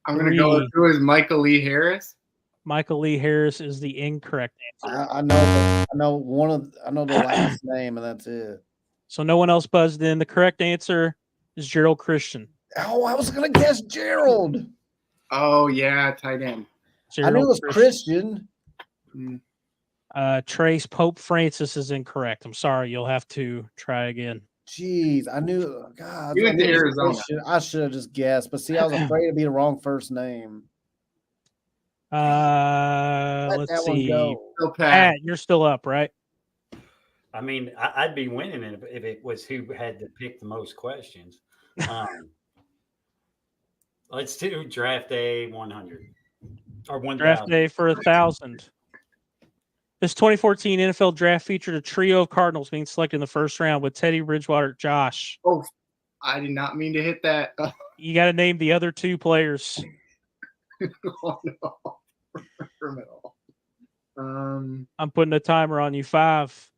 I'm gonna go Three. through as Michael Lee Harris. Michael Lee Harris is the incorrect answer. I know the last name, and that's it. So no one else buzzed in. The correct answer is Gerald Christian. Oh, I was gonna guess Gerald. Oh yeah, tight end. I knew it was Christian. Trace Pope Francis is incorrect. I'm sorry. You'll have to try again. Jeez, I knew. God, He went to I knew it was Arizona. Christian. I should have just guessed, but see, I was afraid to be the wrong first name. Let Let's that one see. go. Still Pat. Pat, you're still up, right? I mean, I'd be winning if it was who had to pick the most questions. Let's do draft day 100 or 1000. Draft day for 1,000. This 2014 NFL draft featured a trio of Cardinals being selected in the first round with Teddy Bridgewater. Josh, Oh, I did not mean to hit that. you got to name the other two players. Oh no. Criminal. I'm putting a timer on you. 5,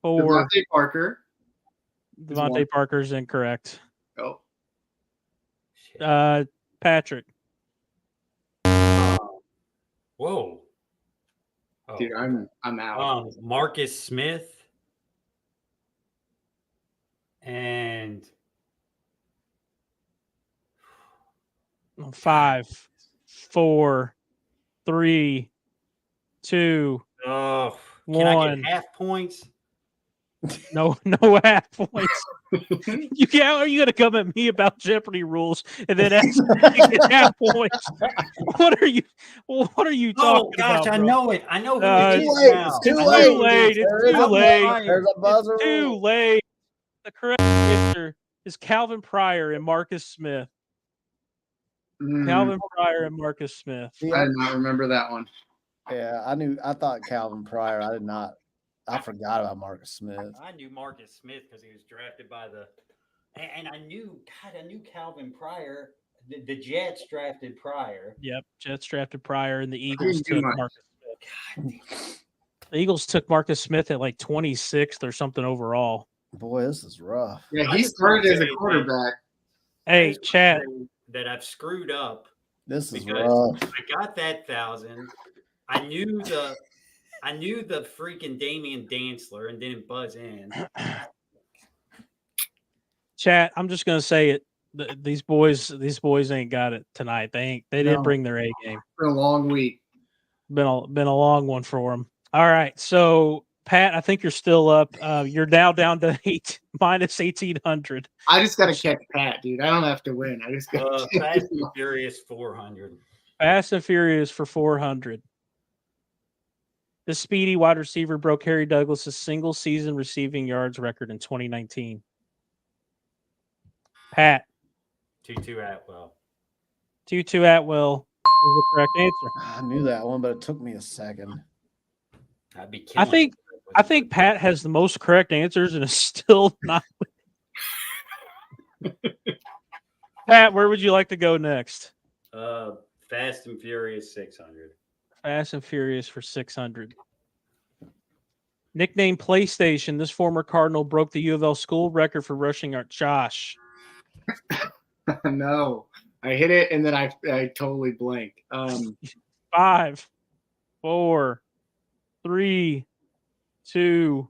4. Devontae Parker. Devontae Parker's incorrect. Oh. Patrick. Whoa. Oh. Dude, I'm out. Marcus Smith and 5, 4, 3, 2, oh, can I 1. get half points? No half points. Are you gonna come at me about Jeopardy rules and then ask me to get half points? What are you talking Oh gosh, about? I bro? know it. I know who It's it is late. now. It's too It's late. too late. It's There is too a late. buzzer. There's a buzzer. Too rule. late. The correct answer is Calvin Pryor and Marcus Smith. Calvin Pryor and Marcus Smith. See, I did not remember that one. Yeah, I thought Calvin Pryor. I did not. I forgot about Marcus Smith. I knew Marcus Smith because he was drafted by the, and I knew Calvin Pryor the Jets drafted Pryor. Yep, Jets drafted Pryor, and the Eagles didn't do took much. Marcus Smith. The Eagles took Marcus Smith at like 26th or something overall. Boy, this is rough. Yeah, I he just wanna started as a say, man, quarterback. Hey, I just wanna Chad. say that I've screwed up This is because rough. I got that 1,000. I knew the freaking Damian Dantzler and didn't buzz in. Chat, I'm just gonna say it. These boys ain't got it tonight. They didn't No. bring their A game. It's been a long week. Been a long one for them. All right, so Pat, I think you're still up. You're now down to minus 1,800. I just got to catch Pat, dude. I don't have to win. I just got to Fast and Furious 400. Fast and Furious for 400. This speedy wide receiver broke Harry Douglas's single season receiving yards record in 2019. Pat. Tutu Atwell. Tutu Atwell is the correct answer. I knew that one, but it took me a second. I'd be I killing think Pat has the most correct answers and is still not. Pat, where would you like to go next? Fast and Furious 600. Fast and Furious for 600. Nicknamed PlayStation, this former Cardinal broke the U of L school record for rushing yards. Josh. No, I hit it and then I totally blanked. 5, 4, 3, 2,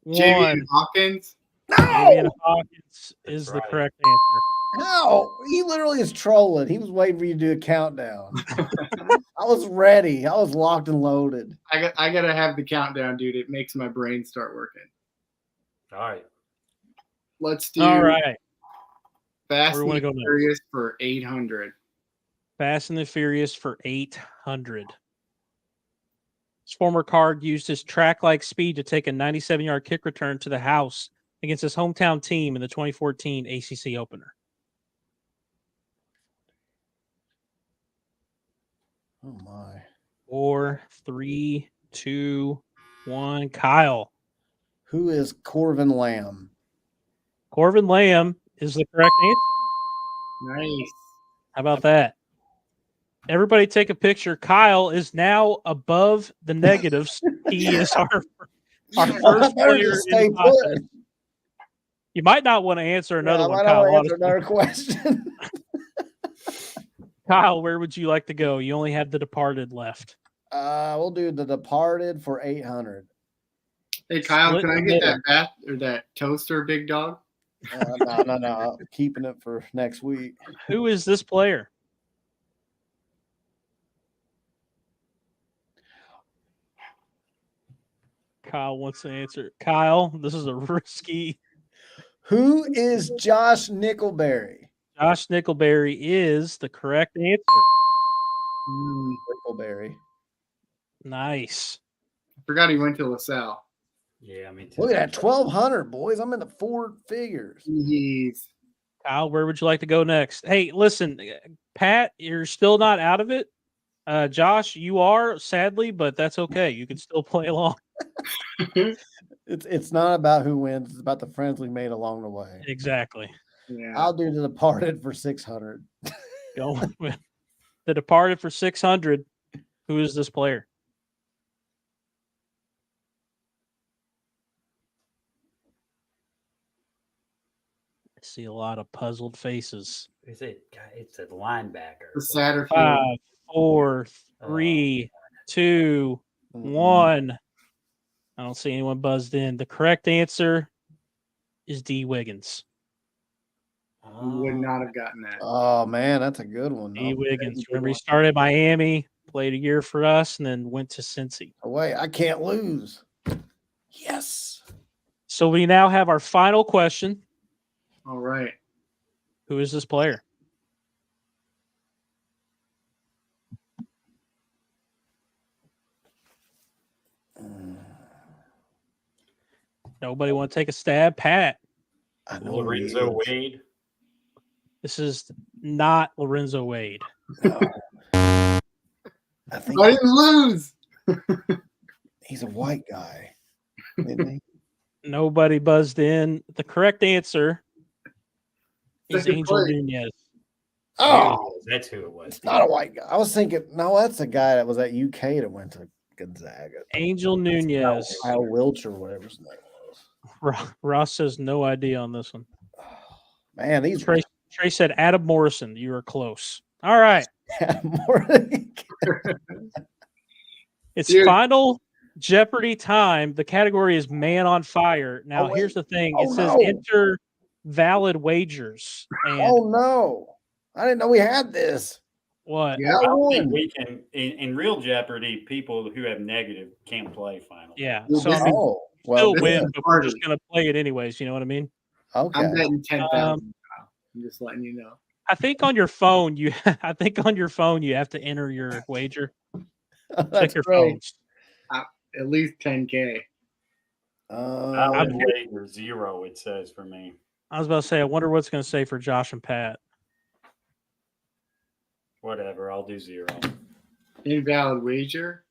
1. Jamie Hawkins. Damian Hawkins is That's the right. correct answer. No, he literally is trolling. He was waiting for you to do a countdown. I was ready. I was locked and loaded. I gotta have the countdown, dude. It makes my brain start working. All right. Let's do All right. Fast Where do we wanna and go next? Furious for 800. Fast and the Furious for 800. His former card used his track-like speed to take a 97-yard kick return to the house against his hometown team in the 2014 ACC opener. Oh my. 4, 3, 2, 1. Kyle. Who is Corvin Lamb? Corvin Lamb is the correct answer. Nice. How about that? Everybody take a picture. Kyle is now above the negatives. He is our first player in contest. You might not want to answer another one, Kyle. Answer another question. Kyle, where would you like to go? You only have The Departed left. We'll do The Departed for 800. Hey Kyle, Split can I the get middle. that bat or that toaster, big dog? No. I'm keeping it for next week. Who is this player? Kyle wants to answer. Kyle, this is a risky. Who is Josh Nickelberry? Josh Nickelberry is the correct answer. Nickelberry. Nice. I forgot he went to LaSalle. Yeah, me too. Look at that, 1,200, boys. I'm in the 4 figures. Jeez. Kyle, where would you like to go next? Hey, listen, Pat, you're still not out of it. Josh, you are, sadly, but that's okay. You can still play along. It's not about who wins. It's about the friends we made along the way. Exactly. Yeah. I'll do The Departed for 600. Going with The Departed for 600. Who is this player? I see a lot of puzzled faces. Is it? It's a linebacker. The Satterfield. 5, 4, 3, 2, 1. I don't see anyone buzzed in. The correct answer is D. Wiggins. Would not have gotten that. Oh, man, that's a good one. D. though. Wiggins. Remember, he started at Miami, played a year for us, and then went to Cincy. Oh, wait, I can't lose. Yes. So we now have our final question. All right. Who is this player? Nobody want to take a stab? Pat. I know who he Lorenzo is. Wade. This is not Lorenzo Wade. No. I think I didn't lose. he's a white guy. Isn't he? Nobody buzzed in. The correct answer is Second Angel place. Nunez. Oh, That's who it was. it's not a white guy. I was thinking, no, that's a guy that was at UK that went to Gonzaga. Angel Nunez. Kyle Wilcher, whatever his name was. Ross says no idea on this one. Man, these Trey said Adam Morrison. You were close. All right. It's final Jeopardy time. The category is Man on Fire. Now, here's the thing. It says enter valid wagers. And no. I didn't know we had this. what? Yeah. I don't think we can in real Jeopardy. People who have negative can't play final. Yeah. Well, So I mean, well, still win, is but we're just going to play it anyways. You know what I mean? okay. I'm betting 10,000. I'm just letting you know. I think on your phone, you have to enter your wager. Check your great. phones. At least 10K. I would wager 0. It says for me. I was about to say, I wonder what's going to say for Josh and Pat. Whatever, I'll do 0. Invalid wager.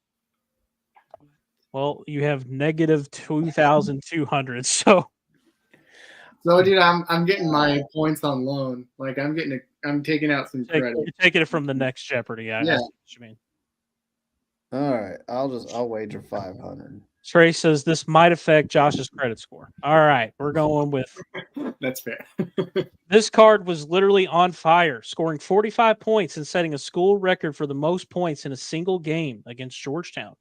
Well, you have negative 2,200. So dude, I'm getting my points on loan. Like I'm taking out some credit. you're taking it from the next Jeopardy. I Yeah. see what you mean. All right. I'll wager 500. Trey says this might affect Josh's credit score. All right, we're going with That's fair. this card was literally on fire, scoring 45 points and setting a school record for the most points in a single game against Georgetown.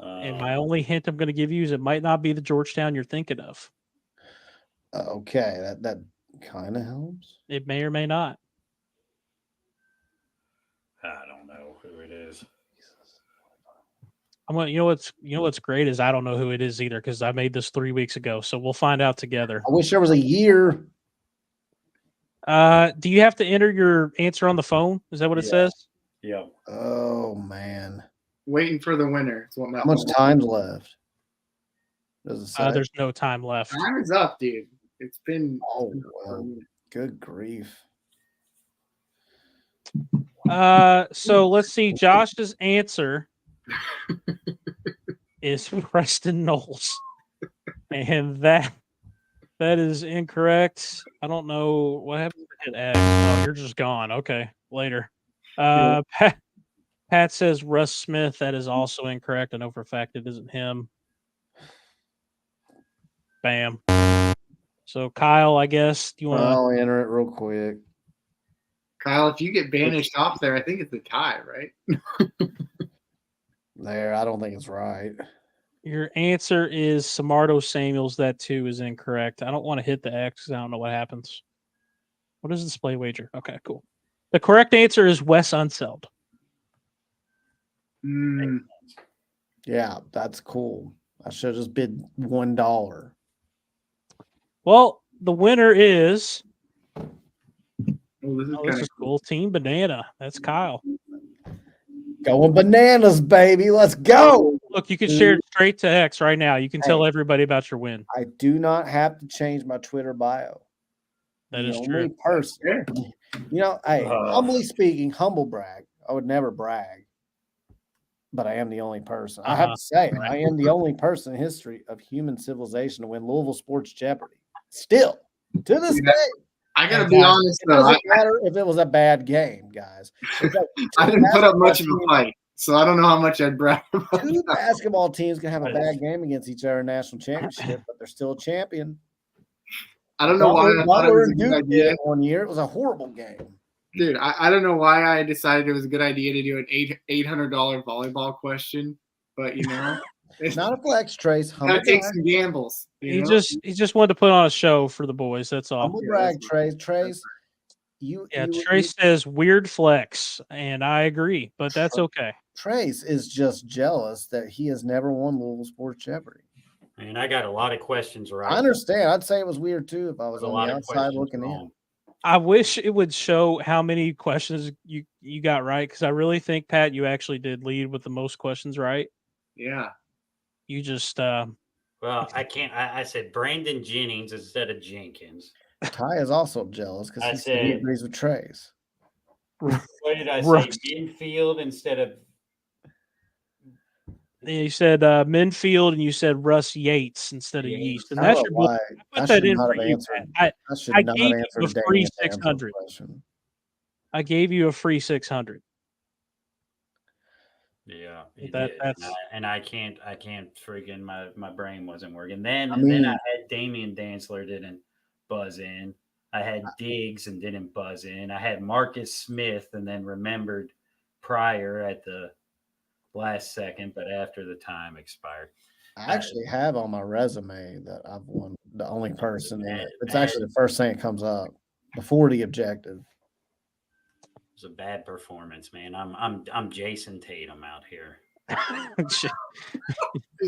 And my only hint I'm going to give you is it might not be the Georgetown you're thinking of. Okay, that kind of helps. It may or may not. I don't know who it is. I'm going. You know what's great is I don't know who it is either because I made this 3 weeks ago. So we'll find out together. I wish there was a year. Do you have to enter your answer on the phone? Is that what it says? Yeah. Oh man, Waiting for the winner. Is what how much time's left? Does it say? There's no time left. Time is up, dude. It's been. Oh well, good grief. So let's see. Josh's answer is Preston Knowles, and that is incorrect. I don't know what happened to hit X. Oh, you're just gone. Okay, later. Pat says Russ Smith. That is also incorrect. I know for a fact it isn't him. Bam. So Kyle, I guess. Do you want to? I'll enter it real quick. Kyle, if you get banished off there, I think it's a tie, right? There, I don't think it's right. Your answer is Samardo Samuels. That too is incorrect. I don't want to hit the X because I don't know what happens. What is display wager? Okay, cool. The correct answer is Wes Unseld. Yeah, that's cool. I should have just bid $1. Well, the winner is. This This is cool. Team Banana. That's Kyle. Going bananas, baby. Let's go. Look, you can share it straight to X right now. You can tell everybody about your win. I do not have to change my Twitter bio. That is The true. only person. You know, hey, humbly speaking, humble brag. I would never brag, but I am the only person. I have to say, I am the only person in history of human civilization to win Louisville Sports Jeopardy. Still, to this day. I gotta be honest It though. doesn't matter if it was a bad game, guys. I didn't put up much of a fight, so I don't know how much I'd brag about. Two basketball teams can have a bad game against each other in national championship, but they're still a champion. I don't know why I thought it was a good Duke idea. did one year. It was a horrible game. Dude, I don't know why I decided it was a good idea to do an $800 volleyball question, but you know, It's not a flex, Trace. gotta take some gambles. He just wanted to put on a show for the boys. That's all. humble brag, Trace. Trace, Trace says weird flex, and I agree, but that's okay. Trace is just jealous that he has never won Louisville Sports Jeopardy. I mean, I got a lot of questions right. I understand. I'd say it was weird too if I was A on lot the of outside questions looking wrong. in. I wish it would show how many questions you got right, because I really think, Pat, you actually did lead with the most questions right. Yeah. You just Well, I can't. I said Brandon Jennings instead of Jenkins. Ty is also jealous because I he said- agrees with Trace. What did I say? Right. Infield instead of You said Minfield, and you said Russ Yates instead of Yeast, and that's your boy. Why. I I put that should in not for have you, answered. Pat. I should I not gave answer you a Damian free Danzler's 600. question. I gave you a free 600. Yeah, That's I can't freaking my brain wasn't working. Then I mean, I had Damian Dantzler didn't buzz in. I had Diggs and didn't buzz in. I had Marcus Smith and then remembered Pryor at the last second, but after the time expired. I actually have on my resume that I've won the only person in it. It's actually the first thing that comes up before the objective. It was a bad performance, man. I'm Jason Tatum out here.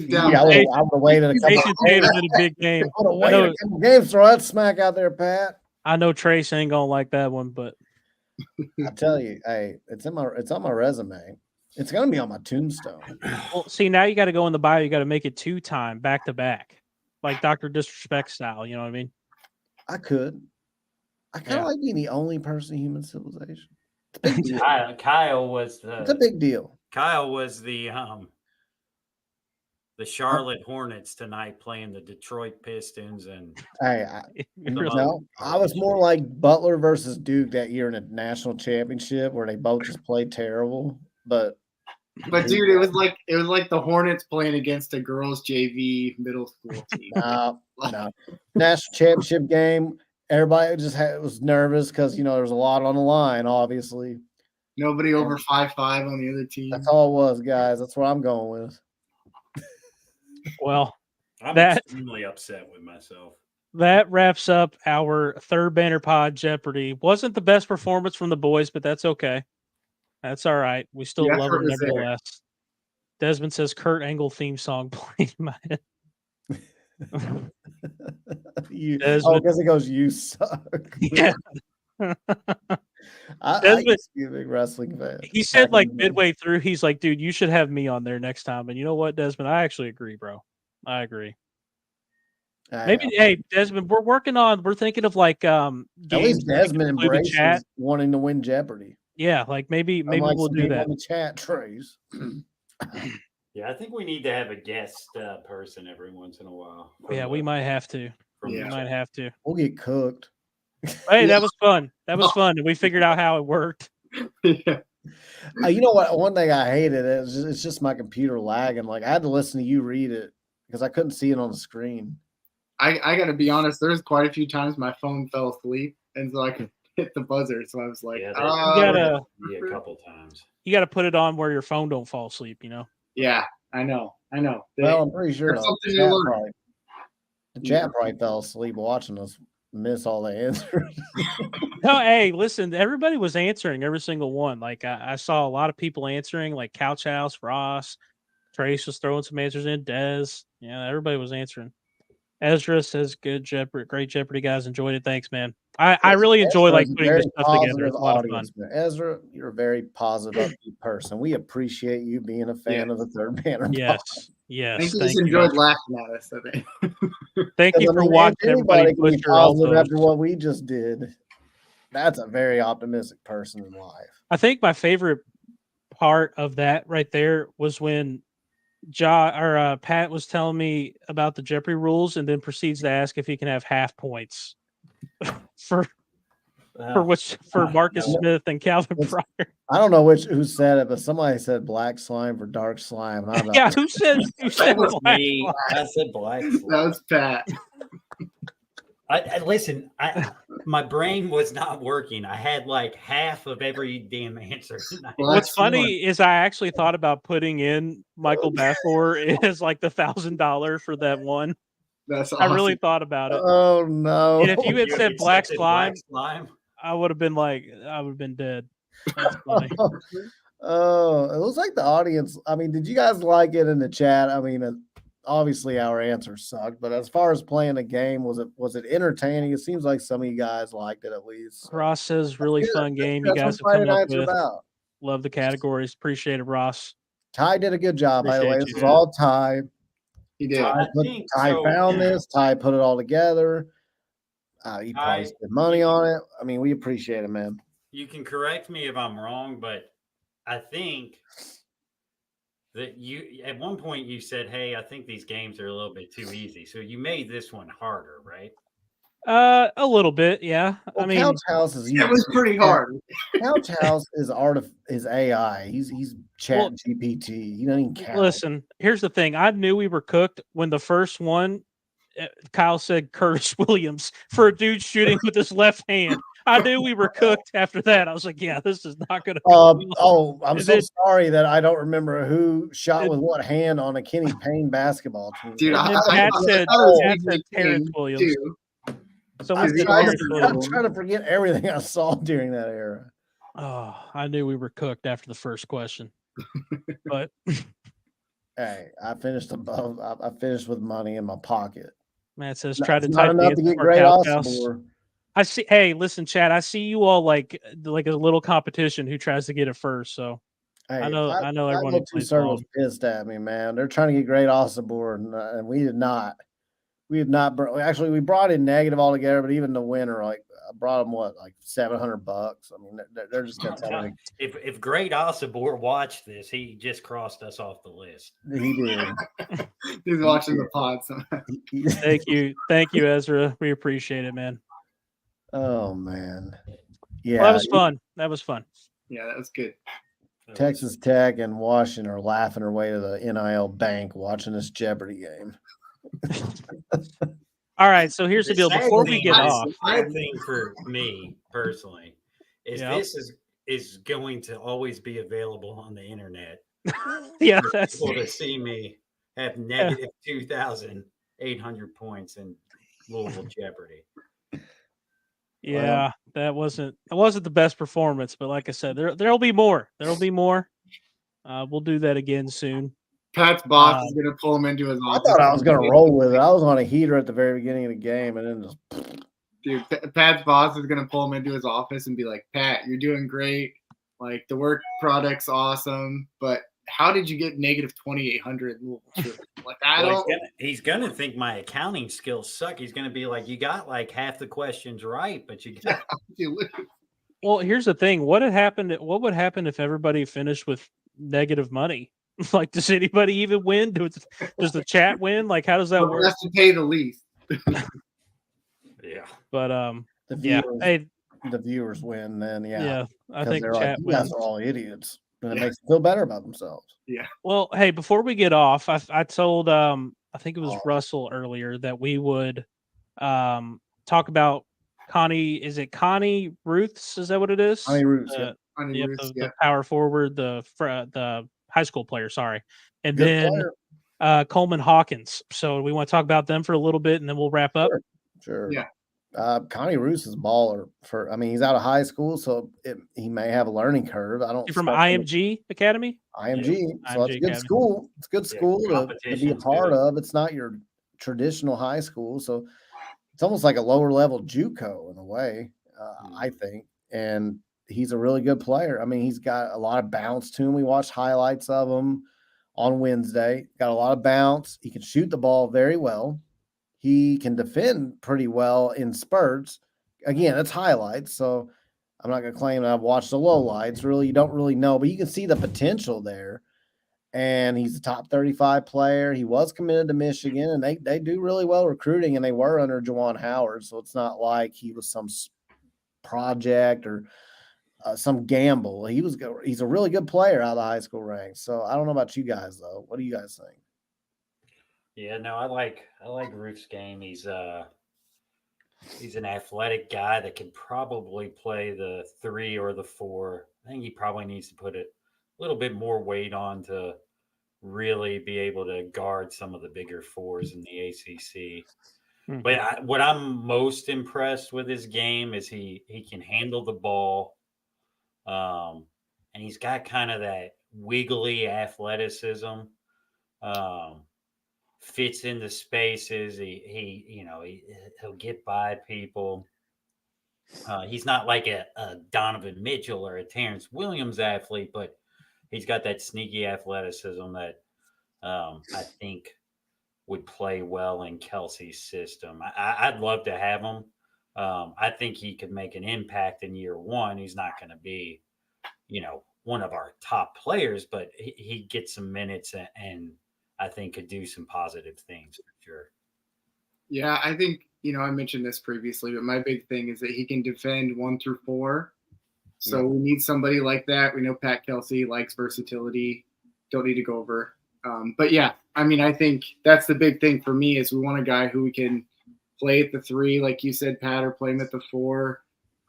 Down Yeah, I would have waited a couple Jason Tatum in a big game. I would have waited a couple games, throw that smack out there, Pat. I know Trace ain't gonna like that one, but I tell you, hey, it's on my resume. It's gonna be on my tombstone. well, see, now you got to go in the bio. You got to make it 2-time back to back, like Dr. Disrespect style. You know what I mean? I could. I kind of like being the only person in human civilization. It's a big deal. Kyle was It's a big deal. Kyle was the Charlotte Hornets tonight playing the Detroit Pistons, and Hey, I was more like Butler versus Duke that year in a national championship where they both just played terrible. But dude, it was like the Hornets playing against a girls' JV middle school team. no. National championship game, everybody was nervous because there was a lot on the line, obviously. Nobody over 5'5" on the other team. That's all it was, guys. That's what I'm going with. Well, I'm extremely upset with myself. That wraps up our third banner pod Jeopardy. Wasn't the best performance from the boys, but that's okay. That's all right. We still love it nevertheless. Desmond says Kurt Angle theme song played in my head. Because it goes, you suck. Yeah. I used to be a big wrestling fan. He said like midway through, he's like, dude, you should have me on there next time. And you know what, Desmond? I actually agree, bro. I agree. Maybe, hey, Desmond, we're thinking of like at least Desmond embraces wanting to win Jeopardy. Yeah, like maybe we'll do that. In the chat, Trace. Yeah, I think we need to have a guest person every once in a while. Yeah, we might have to. We might have to. We'll get cooked. Hey, that was fun. That was fun. And we figured out how it worked. Yeah. You know what? One thing I hated is it's just my computer lagging. Like I had to listen to you read it because I couldn't see it on the screen. I got to be honest. There's quite a few times my phone fell asleep, and so I could hit the buzzer. So I was like, a couple times. You got to put it on where your phone don't fall asleep. Yeah, I know. Well, I'm pretty sure the chat probably fell asleep watching us miss all the answers. No, hey, listen, everybody was answering every single one. Like I saw a lot of people answering, like Couch House, Ross, Trace was throwing some answers in, Dez. Yeah, everybody was answering. Ezra says, "Good Jeopardy, great Jeopardy, guys. Enjoyed it. Thanks, man. I really enjoy like putting this stuff together. It's a lot of fun." Ezra, you're a very positive, upbeat person. We appreciate you being a fan of the third banner. Yes. I think you just enjoyed laughing at us. I think. Thank you for watching. Everybody be positive after what we just did. That's a very optimistic person in life. I think my favorite part of that right there was when Pat was telling me about the Jeopardy rules and then proceeds to ask if he can have half points for Marcus Smith and Calvin Pryor. I don't know who said it, but somebody said black slime for dark slime. Yeah, who said black me. I said black slime. That was Pat. Listen, my brain was not working. I had like half of every damn answer. What's funny is I actually thought about putting in Michael Baffler as like the $1,000 for that one. That's awesome. I really thought about it. Oh no! And if you had said black slime, I would have been dead. That's funny. Oh, it looks like the audience. I mean, did you guys like it in the chat? I mean, obviously our answers sucked, but as far as playing a game, was it entertaining? It seems like some of you guys liked it at least. Ross says really fun game. You guys have come up with. Love the categories. Appreciate it, Ross. Ty did a good job, by the way. This was all Ty. He did. Ty found this. Ty put it all together. He probably spent money on it. I mean, we appreciate it, man. You can correct me if I'm wrong, but I think you at one point you said, "Hey, I think these games are a little bit too easy." So you made this one harder, right? A little bit, yeah. Well, I mean, Couch House is It was pretty hard. Couch House is AI. He's Chat Well, GPT. He doesn't even count. listen, here's the thing. I knew we were cooked when the first one, Kyle said Curtis Williams for a dude shooting with his left hand. I knew we were cooked after that. I was like, yeah, this is not going to I'm so sorry that I don't remember who shot with what hand on a Kenny Payne basketball team. Dude, Pat said Terrence Williams. I'm trying to forget everything I saw during that era. Oh, I knew we were cooked after the first question. But hey, I finished above. I finished with money in my pocket. Matt says, try to not type enough to get great House. I see. Hey, listen, Chad. I see you all like a little competition who tries to get it first. So hey, I know everyone who plays was pissed at me, man. They're trying to get great Osborne, and we did not. We have not. Actually, we brought in negative altogether, but even the winner, like I brought them like $700. I mean, they're just gonna tell me. If Great Osibor watched this, he just crossed us off the list. He did. He's watching the pod. Thank you, Ezra. We appreciate it, man. Oh man, yeah, well, that was fun. Yeah, that was good. Texas Tech and Washington are laughing their way to the NIL bank watching this Jeopardy game. All right, so here's the deal. Before we get off, my thing for me personally is this is going to always be available on the internet. Yeah, for that's people to see me have negative 2,800 points in Louisville Jeopardy. Yeah, that wasn't the best performance, but like I said, there'll be more. There'll be more. We'll do that again soon. Pat's boss is going to pull him into his office. I thought I was going to roll with it. I was on a heater at the very beginning of the game, and then just. Dude, Pat's boss is going to pull him into his office and be like, "Pat, you're doing great. Like the work product's awesome, but how did you get negative 2,800 in Louisville? Like he's gonna think my accounting skills suck. He's gonna be like, you got like half the questions right, but you got you lose." Well, here's the thing. What would happen if everybody finished with negative money? Like, does anybody even win? Does the chat win? Like, how does that work? Has to pay the least. Yeah, but the viewers, hey, the viewers win. Then yeah, I think they're chat like, you wins. guys are all idiots, and it makes them feel better about themselves. Yeah. Well, hey, before we get off, I told I think it was Russell earlier that we would talk about Connie. Is it Connie Ruths? Is that what it is? Connie Ruths. The power forward, the high school player. Sorry, and then Coleman Hawkins. So we want to talk about them for a little bit, and then we'll wrap up. Sure. Yeah. Connie Roos is a baller. He's out of high school, so he may have a learning curve. You're from IMG Academy. IMG, so it's a good school. It's a good school to be a part of. It's not your traditional high school, so it's almost like a lower level JUCO in a way, I think. And he's a really good player. I mean, he's got a lot of bounce to him. We watched highlights of him on Wednesday. Got a lot of bounce. He can shoot the ball very well. He can defend pretty well in spurts. Again, it's highlights, so I'm not going to claim that I've watched the lowlights. Really, you don't really know, but you can see the potential there. And he's a top 35 player. He was committed to Michigan, and they do really well recruiting, and they were under Juwan Howard, so it's not like he was some project or some gamble. He's a really good player out of the high school ranks. So I don't know about you guys, though. What do you guys think? Yeah, no, I like Ruth's game. He's an athletic guy that can probably play the 3 or the 4. I think he probably needs to put a little bit more weight on to really be able to guard some of the bigger 4s in the ACC. Mm-hmm. But what I'm most impressed with his game is he can handle the ball, and he's got kind of that wiggly athleticism. Fits into spaces. He'll get by people. He's not like a Donovan Mitchell or a Terrence Williams athlete, but he's got that sneaky athleticism that I think would play well in Kelsey's system. I'd love to have him. I think he could make an impact in year 1. He's not going to be, one of our top players, but he gets some minutes and I think could do some positive things for sure. Yeah, I think, I mentioned this previously, but my big thing is that he can defend 1 through 4. So we need somebody like that. We know Pat Kelsey likes versatility. Don't need to go over. But yeah, I mean, I think that's the big thing for me is we want a guy who we can play at the 3, like you said, Pat, or play him at the 4.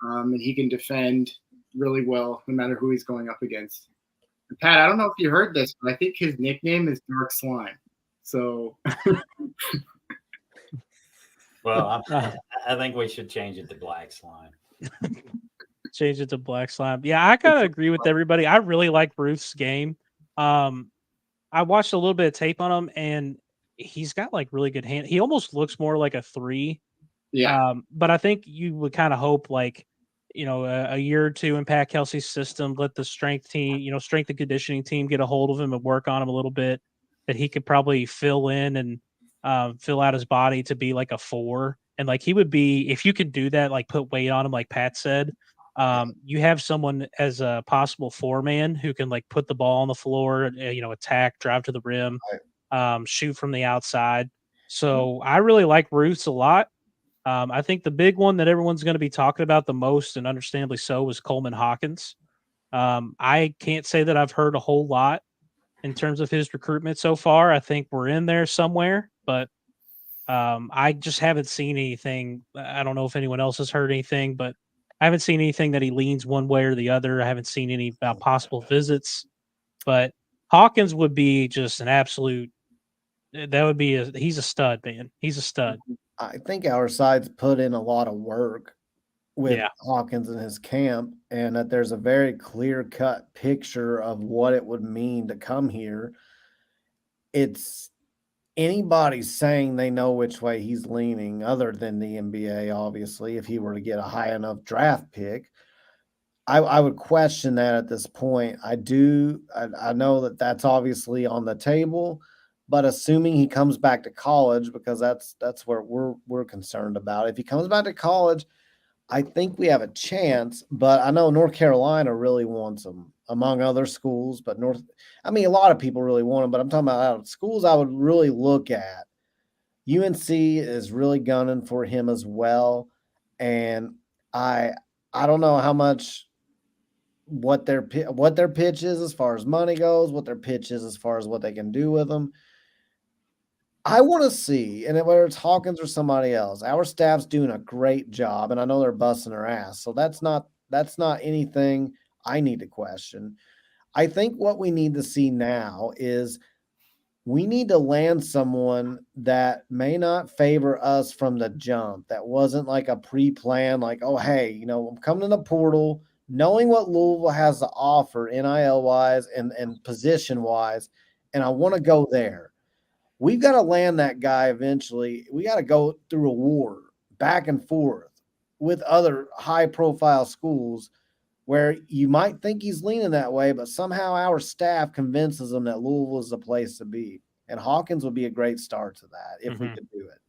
And he can defend really well no matter who he's going up against. And Pat, I don't know if you heard this, but I think his nickname is Dark Slime. So well, I think we should change it to Black Slime. Change it to Black Slime. Yeah, I kind of agree with everybody. I really like Ruth's game. I watched a little bit of tape on him, and he's got like really good hand. He almost looks more like a 3. yeah, But I think you would kind of hope like, a year or two in Pat Kelsey's system, let the strength team, strength and conditioning team get a hold of him and work on him a little bit, that he could probably fill in and fill out his body to be like a 4. And like he would be, if you could do that, like put weight on him, like Pat said, you have someone as a possible 4-man who can like put the ball on the floor, attack, drive to the rim, shoot from the outside. So I really like Ruth's a lot. I think the big one that everyone's going to be talking about the most, and understandably so, is Coleman Hawkins. I can't say that I've heard a whole lot in terms of his recruitment so far. I think we're in there somewhere, but I just haven't seen anything. I don't know if anyone else has heard anything, but I haven't seen anything that he leans one way or the other. I haven't seen any about possible visits, but Hawkins would be just an absolute. That would be he's a stud, man. He's a stud. I think our side's put in a lot of work with Yeah. Hawkins and his camp, and that there's a very clear-cut picture of what it would mean to come here. It's anybody saying they know which way he's leaning, other than the NBA, obviously, if he were to get a high enough draft pick. I would question that at this point. I know that that's obviously on the table, but assuming he comes back to college, because that's where we're concerned about. If he comes back to college, I think we have a chance, but I know North Carolina really wants him, among other schools. But a lot of people really want him, but I'm talking about out of schools I would really look at. UNC is really gunning for him as well, and I don't know how much what their pitch is as far as money goes, what their pitch is as far as what they can do with them. I want to see, and whether it's Hawkins or somebody else, our staff's doing a great job, and I know they're busting their ass. So that's not anything I need to question. I think what we need to see now is we need to land someone that may not favor us from the jump. That wasn't like a pre-plan, like, oh, hey, I'm coming in the portal, knowing what Louisville has to offer NIL-wise and position-wise, and I want to go there. We've got to land that guy eventually. We got to go through a war back and forth with other high-profile schools where you might think he's leaning that way, but somehow our staff convinces him that Louisville is the place to be. And Hawkins would be a great start to that if we could do it.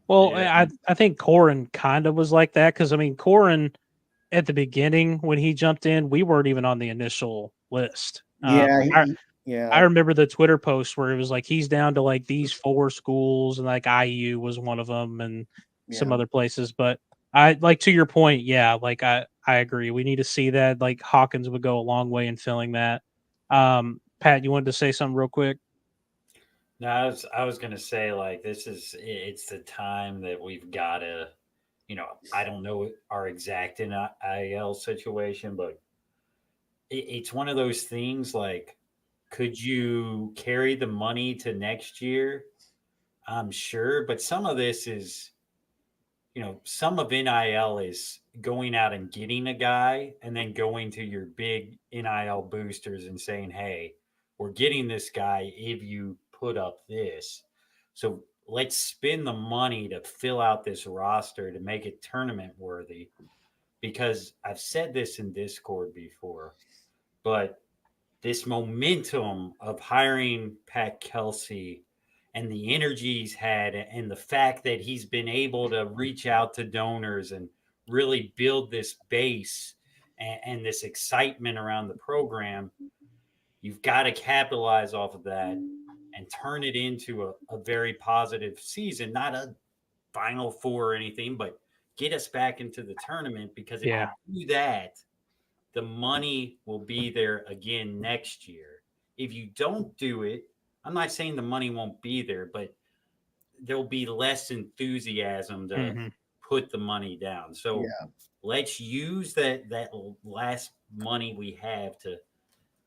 Well, yeah. I think Corin kind of was like that because, Corin at the beginning when he jumped in, we weren't even on the initial list. I remember the Twitter post where it was like he's down to like these 4 schools, and like IU was one of them, and some other places. But I like, to your point, like I agree. We need to see that. Like Hawkins would go a long way in filling that. Pat, you wanted to say something real quick? No, I was gonna say, like, it's the time that we've got to, I don't know our exact NIL situation, but it's one of those things like, could you carry the money to next year? I'm sure, but some of this is, some of NIL is going out and getting a guy and then going to your big NIL boosters and saying, hey, we're getting this guy if you put up this. So let's spend the money to fill out this roster to make it tournament worthy. Because I've said this in Discord before, but this momentum of hiring Pat Kelsey and the energy he's had and the fact that he's been able to reach out to donors and really build this base and this excitement around the program, you've got to capitalize off of that and turn it into a very positive season, not a Final Four or anything, but get us back into the tournament, because if you do that, the money will be there again next year. If you don't do it, I'm not saying the money won't be there, but there'll be less enthusiasm to put the money down. So let's use that last money we have to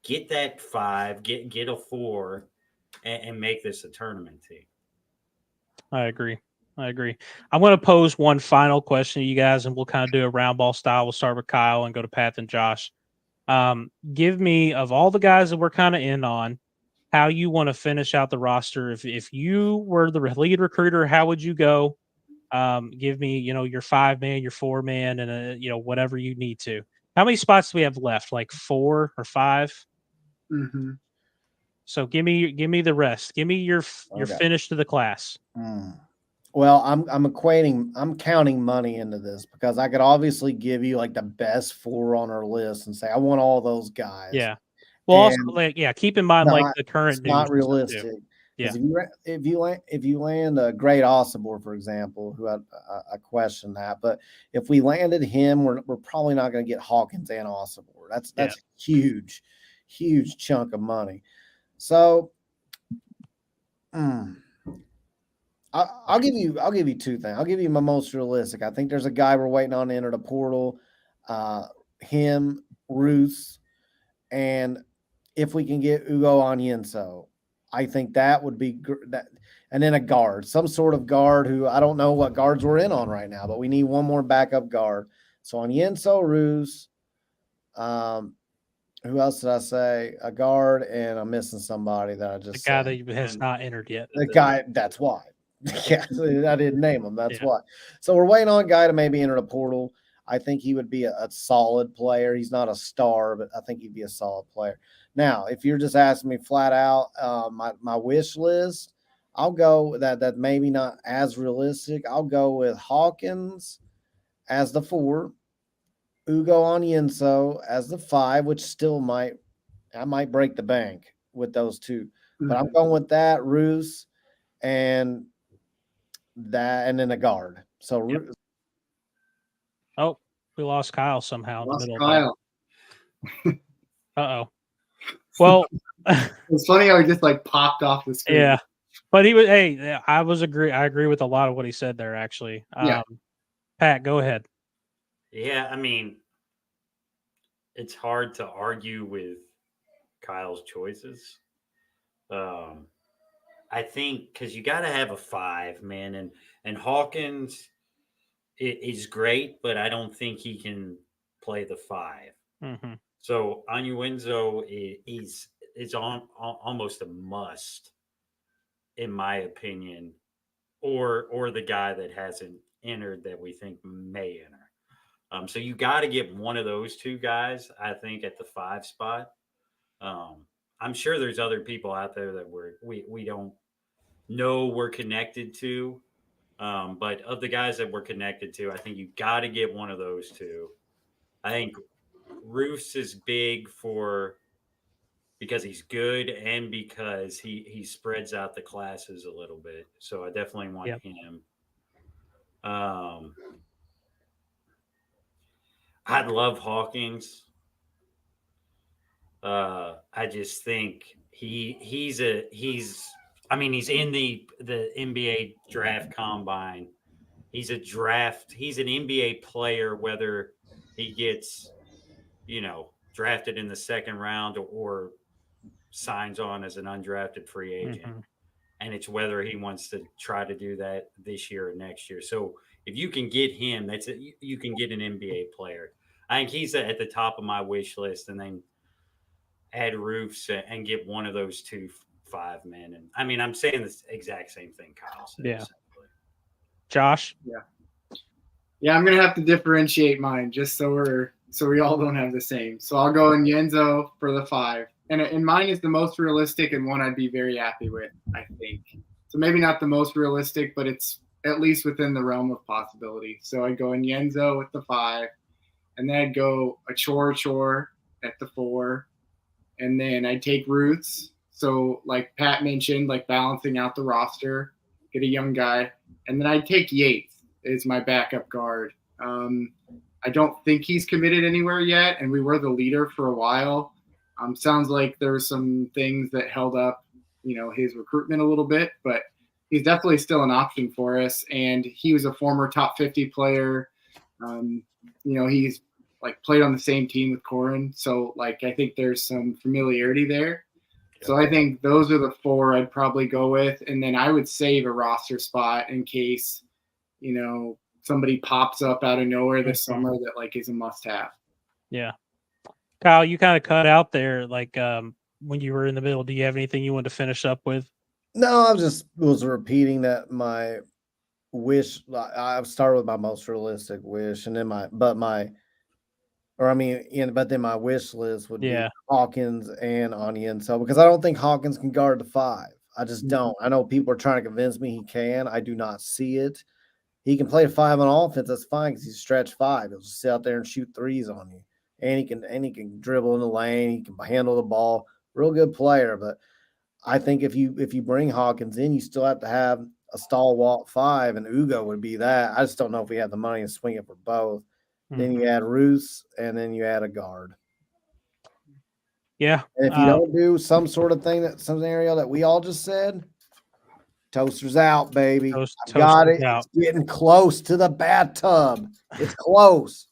get that 5, get a 4, and make this a tournament team. I agree. I'm going to pose one final question to you guys, and we'll kind of do a round ball style. We'll start with Kyle and go to Pat and Josh. Give me, of all the guys that we're kind of in on, how you want to finish out the roster. If you were the lead recruiter, how would you go? Give me, your 5-man, your 4-man, and whatever you need to. How many spots do we have left? Like 4 or 5? Mm-hmm. So give me the rest. Give me your finish to the class. Well, I'm counting money into this, because I could obviously give you like the best 4 on our list and say I want all those guys. Yeah. Well, also, keep in mind the current it's news. Not realistic. Yeah. If you land a great Osibor, for example, who I question that, but if we landed him, we're probably not going to get Hawkins and Osibor. That's a huge chunk of money. So, I'll give you 2 things. I'll give you my most realistic. I think there's a guy we're waiting on to enter the portal. Him, Ruth, and if we can get Ugo Onyenso, I think that would be that. And then a guard, some sort of guard who I don't know what guards we're in on right now, but we need one more backup guard. So Onyenso, Ruth, who else did I say? A guard, and I'm missing somebody that I just the guy that has not entered yet. The guy, that's why. Yeah, I didn't name him. That's why. So we're waiting on a guy to maybe enter the portal. I think he would be a solid player. He's not a star, but I think he'd be a solid player. Now, if you're just asking me flat out, my wish list, I'll go that maybe not as realistic. I'll go with Hawkins as the 4, Ugo Onyenso as the 5, which still might break the bank with those 2. But I'm going with that, Roos, and then a guard. So Oh, we lost Kyle somehow in the middle. Kyle. Uh-oh. Well, it's funny how he just popped off the screen. Yeah. But he was I agree with a lot of what he said there, actually. Pat, go ahead. Yeah, I mean, it's hard to argue with Kyle's choices. I think because you got to have a 5, man, and Hawkins is great, but I don't think he can play the 5. Mm-hmm. So Onyenso is almost a must, in my opinion, or the guy that hasn't entered that we think may enter. So you got to get one of those 2 guys, I think, at the 5 spot. I'm sure there's other people out there that we don't know we're connected to. But of the guys that we're connected to, I think you got to get one of those 2. I think Roos is big because he's good and because he spreads out the classes a little bit. So I definitely want him. I'd love Hawkins. I just think he's in the NBA draft combine. He's an NBA player, whether he gets, drafted in the 2nd round or signs on as an undrafted free agent. Mm-hmm. And it's whether he wants to try to do that this year or next year. So if you can get him, you can get an NBA player. I think he's at the top of my wish list, and then add Roofs and get one of those 2 5-men. And I mean, I'm saying the exact same thing Kyle said. Yeah. Josh? Yeah, I'm gonna have to differentiate mine just so we all don't have the same. So I'll go Onyenso for the 5. And mine is the most realistic and one I'd be very happy with, I think. So maybe not the most realistic, but it's at least within the realm of possibility. So I'd go Onyenso with the 5. and then I'd go a chore at the 4, and then I'd take Ruth's. So like Pat mentioned, like balancing out the roster, get a young guy, and then I'd take Yates as my backup guard. I don't think he's committed anywhere yet, and we were the leader for a while. Sounds like there were some things that held up, his recruitment a little bit, but he's definitely still an option for us. And he was a former top 50 player. He's like played on the same team with Corin. So like, I think there's some familiarity there. So I think those are the 4 I'd probably go with. And then I would save a roster spot in case, somebody pops up out of nowhere this summer that like is a must have. Yeah. Kyle, you kind of cut out there. Like when you were in the middle, do you have anything you wanted to finish up with? No, I was repeating that my wish. I started with my most realistic wish, and then but then my wish list would be Hawkins and Onion. So because I don't think Hawkins can guard the 5. I just don't. I know people are trying to convince me he can. I do not see it. He can play 5 on offense. That's fine because he's stretch 5. He'll just sit out there and shoot threes on you, and he can dribble in the lane. He can handle the ball. Real good player. But I think if you bring Hawkins in, you still have to have a stalwart 5, and Ugo would be that. I just don't know if we have the money to swing it for both. Then you add Roos, and then you add a guard. Yeah. And if you don't do some sort of thing, some scenario that we all just said, Toaster's out, baby. I've got it. Out. It's getting close to the bathtub. It's close.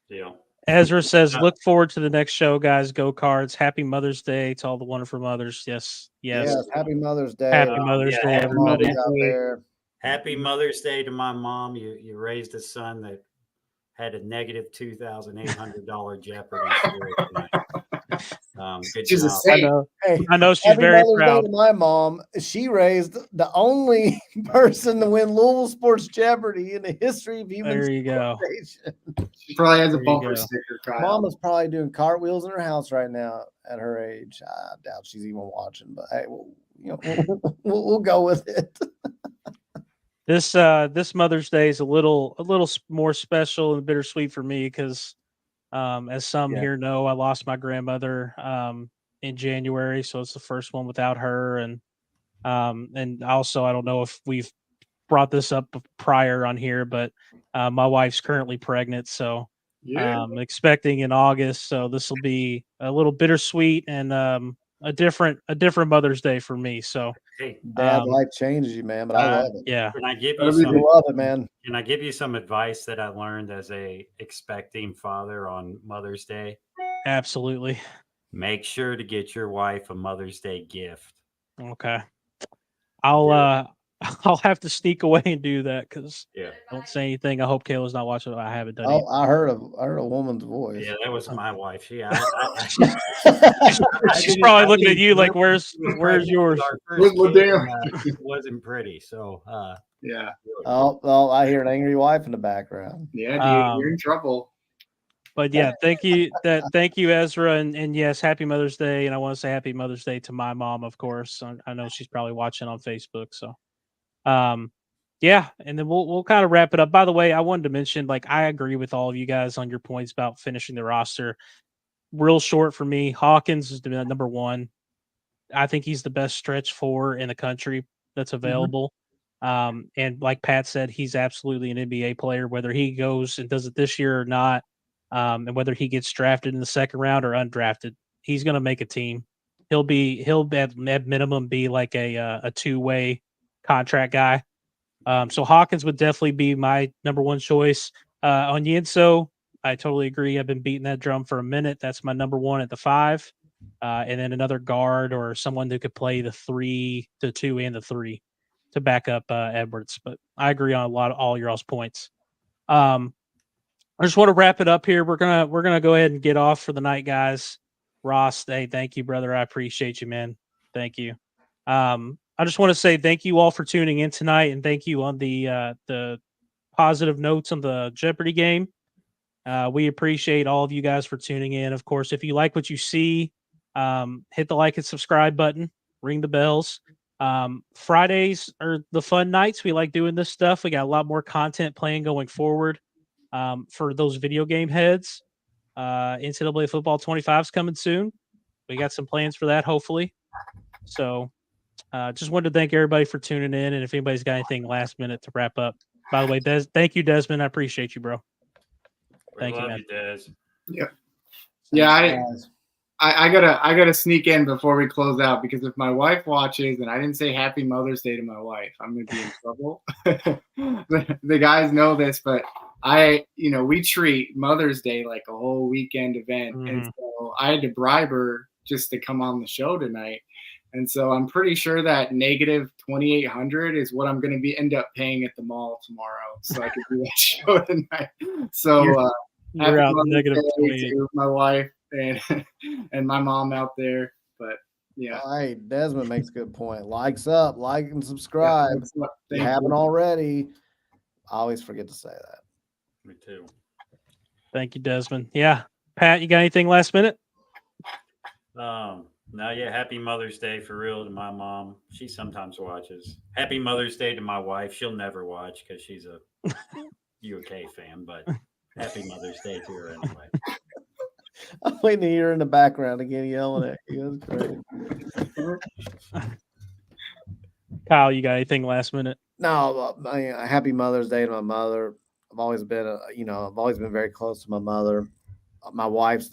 Yeah. Ezra says, look forward to the next show, guys. Go Cards. Happy Mother's Day to all the wonderful mothers. Yes. Happy Mother's Day. Happy Mother's Day, everybody. Out there. Happy Mother's Day to my mom. You raised a son that had a negative $2,800 Jeopardy score. Good She's job. I know she's very proud. My mom, she raised the only person to win Louisville Sports Jeopardy in the history of human civilization. She probably has a bumper sticker. Kyle. Mama's probably doing cartwheels in her house right now at her age. I doubt she's even watching, but hey, we'll go with it. This Mother's Day is a little more special and bittersweet for me because as some here know, I lost my grandmother in January, so it's the first one without her, and also I don't know if we've brought this up prior on here, but my wife's currently pregnant, so expecting in August, so this will be a little bittersweet and a different Mother's Day for me. So Dad, life changes you, man, but I love it. Yeah. Can I give you some love it, man? Can I give you some advice that I learned as a expecting father on Mother's Day? Absolutely. Make sure to get your wife a Mother's Day gift. Okay. I'll have to sneak away and do that because don't say anything. I hope Kayla's not watching. I haven't done it. I heard a woman's voice. Yeah, that was my wife. She's probably looking at you like, "Where's yours?" It wasn't pretty. So yeah. Oh, I hear an angry wife in the background. Yeah, dude, you're in trouble. But yeah, thank you, Ezra, and yes, happy Mother's Day, and I want to say happy Mother's Day to my mom, of course. I know she's probably watching on Facebook, so. And then we'll kind of wrap it up. By the way, I wanted to mention, like, I agree with all of you guys on your points about finishing the roster. Real short for me, Hawkins is the number 1. I think he's the best stretch 4 in the country that's available. And like Pat said, he's absolutely an NBA player, whether he goes and does it this year or not. And whether he gets drafted in the second round or undrafted, he's going to make a team. He'll at minimum be like a 2-way contract guy. So Hawkins would definitely be my number 1 choice. On Yinso, I totally agree. I've been beating that drum for a minute. That's my number 1 at the 5. And then another guard or someone who could play the 3, the 2, and the 3 to back up Edwards. But I agree on all your all's points. I just want to wrap it up here. We're gonna go ahead and get off for the night, guys. Ross, hey, thank you, brother. I appreciate you, man. Thank you. I just want to say thank you all for tuning in tonight, and thank you on the positive notes on the Jeopardy game. We appreciate all of you guys for tuning in. Of course, if you like what you see, hit the like and subscribe button, ring the bells. Fridays are the fun nights. We like doing this stuff. We got a lot more content playing going forward for those video game heads. NCAA football 25 is coming soon. We got some plans for that, hopefully. So just wanted to thank everybody for tuning in. And if anybody's got anything last minute to wrap up, by the way, thank you, Desmond. I appreciate you, bro. Thank you, man. Des. Yep. Yeah, I gotta sneak in before we close out, because if my wife watches and I didn't say Happy Mother's Day to my wife, I'm gonna be in trouble. The guys know this, but we treat Mother's Day like a whole weekend event, and so I had to bribe her just to come on the show tonight. And so I'm pretty sure that negative 2,800 is what I'm going to end up paying at the mall tomorrow, so I could do that show tonight. So you're out negative 28 to my wife and my mom out there. But yeah, hey, Desmond makes a good point. Likes up, like and subscribe. Yeah, you haven't already. I always forget to say that. Me too. Thank you, Desmond. Yeah, Pat, you got anything last minute? No, yeah, happy Mother's Day for real to my mom. She sometimes watches. Happy Mother's Day to my wife. She'll never watch because she's a UK fan, but happy Mother's Day to her anyway. I'm waiting to hear her in the background again yelling at you. That's great. Kyle, you got anything last minute? No, happy Mother's Day to my mother. I've always been very close to my mother. My wife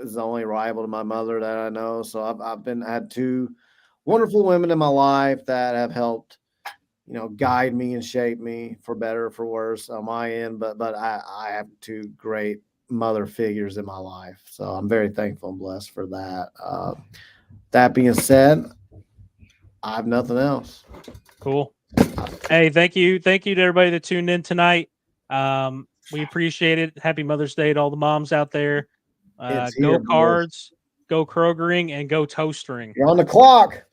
is the only rival to my mother that I know. So I've had two wonderful women in my life that have helped, guide me and shape me for better or for worse on my end. But I have two great mother figures in my life. So I'm very thankful and blessed for that. That being said, I have nothing else. Cool. Hey, thank you to everybody that tuned in tonight. We appreciate it. Happy Mother's Day to all the moms out there. Go Cards, go Krogering, and go Toastering. You're on the clock.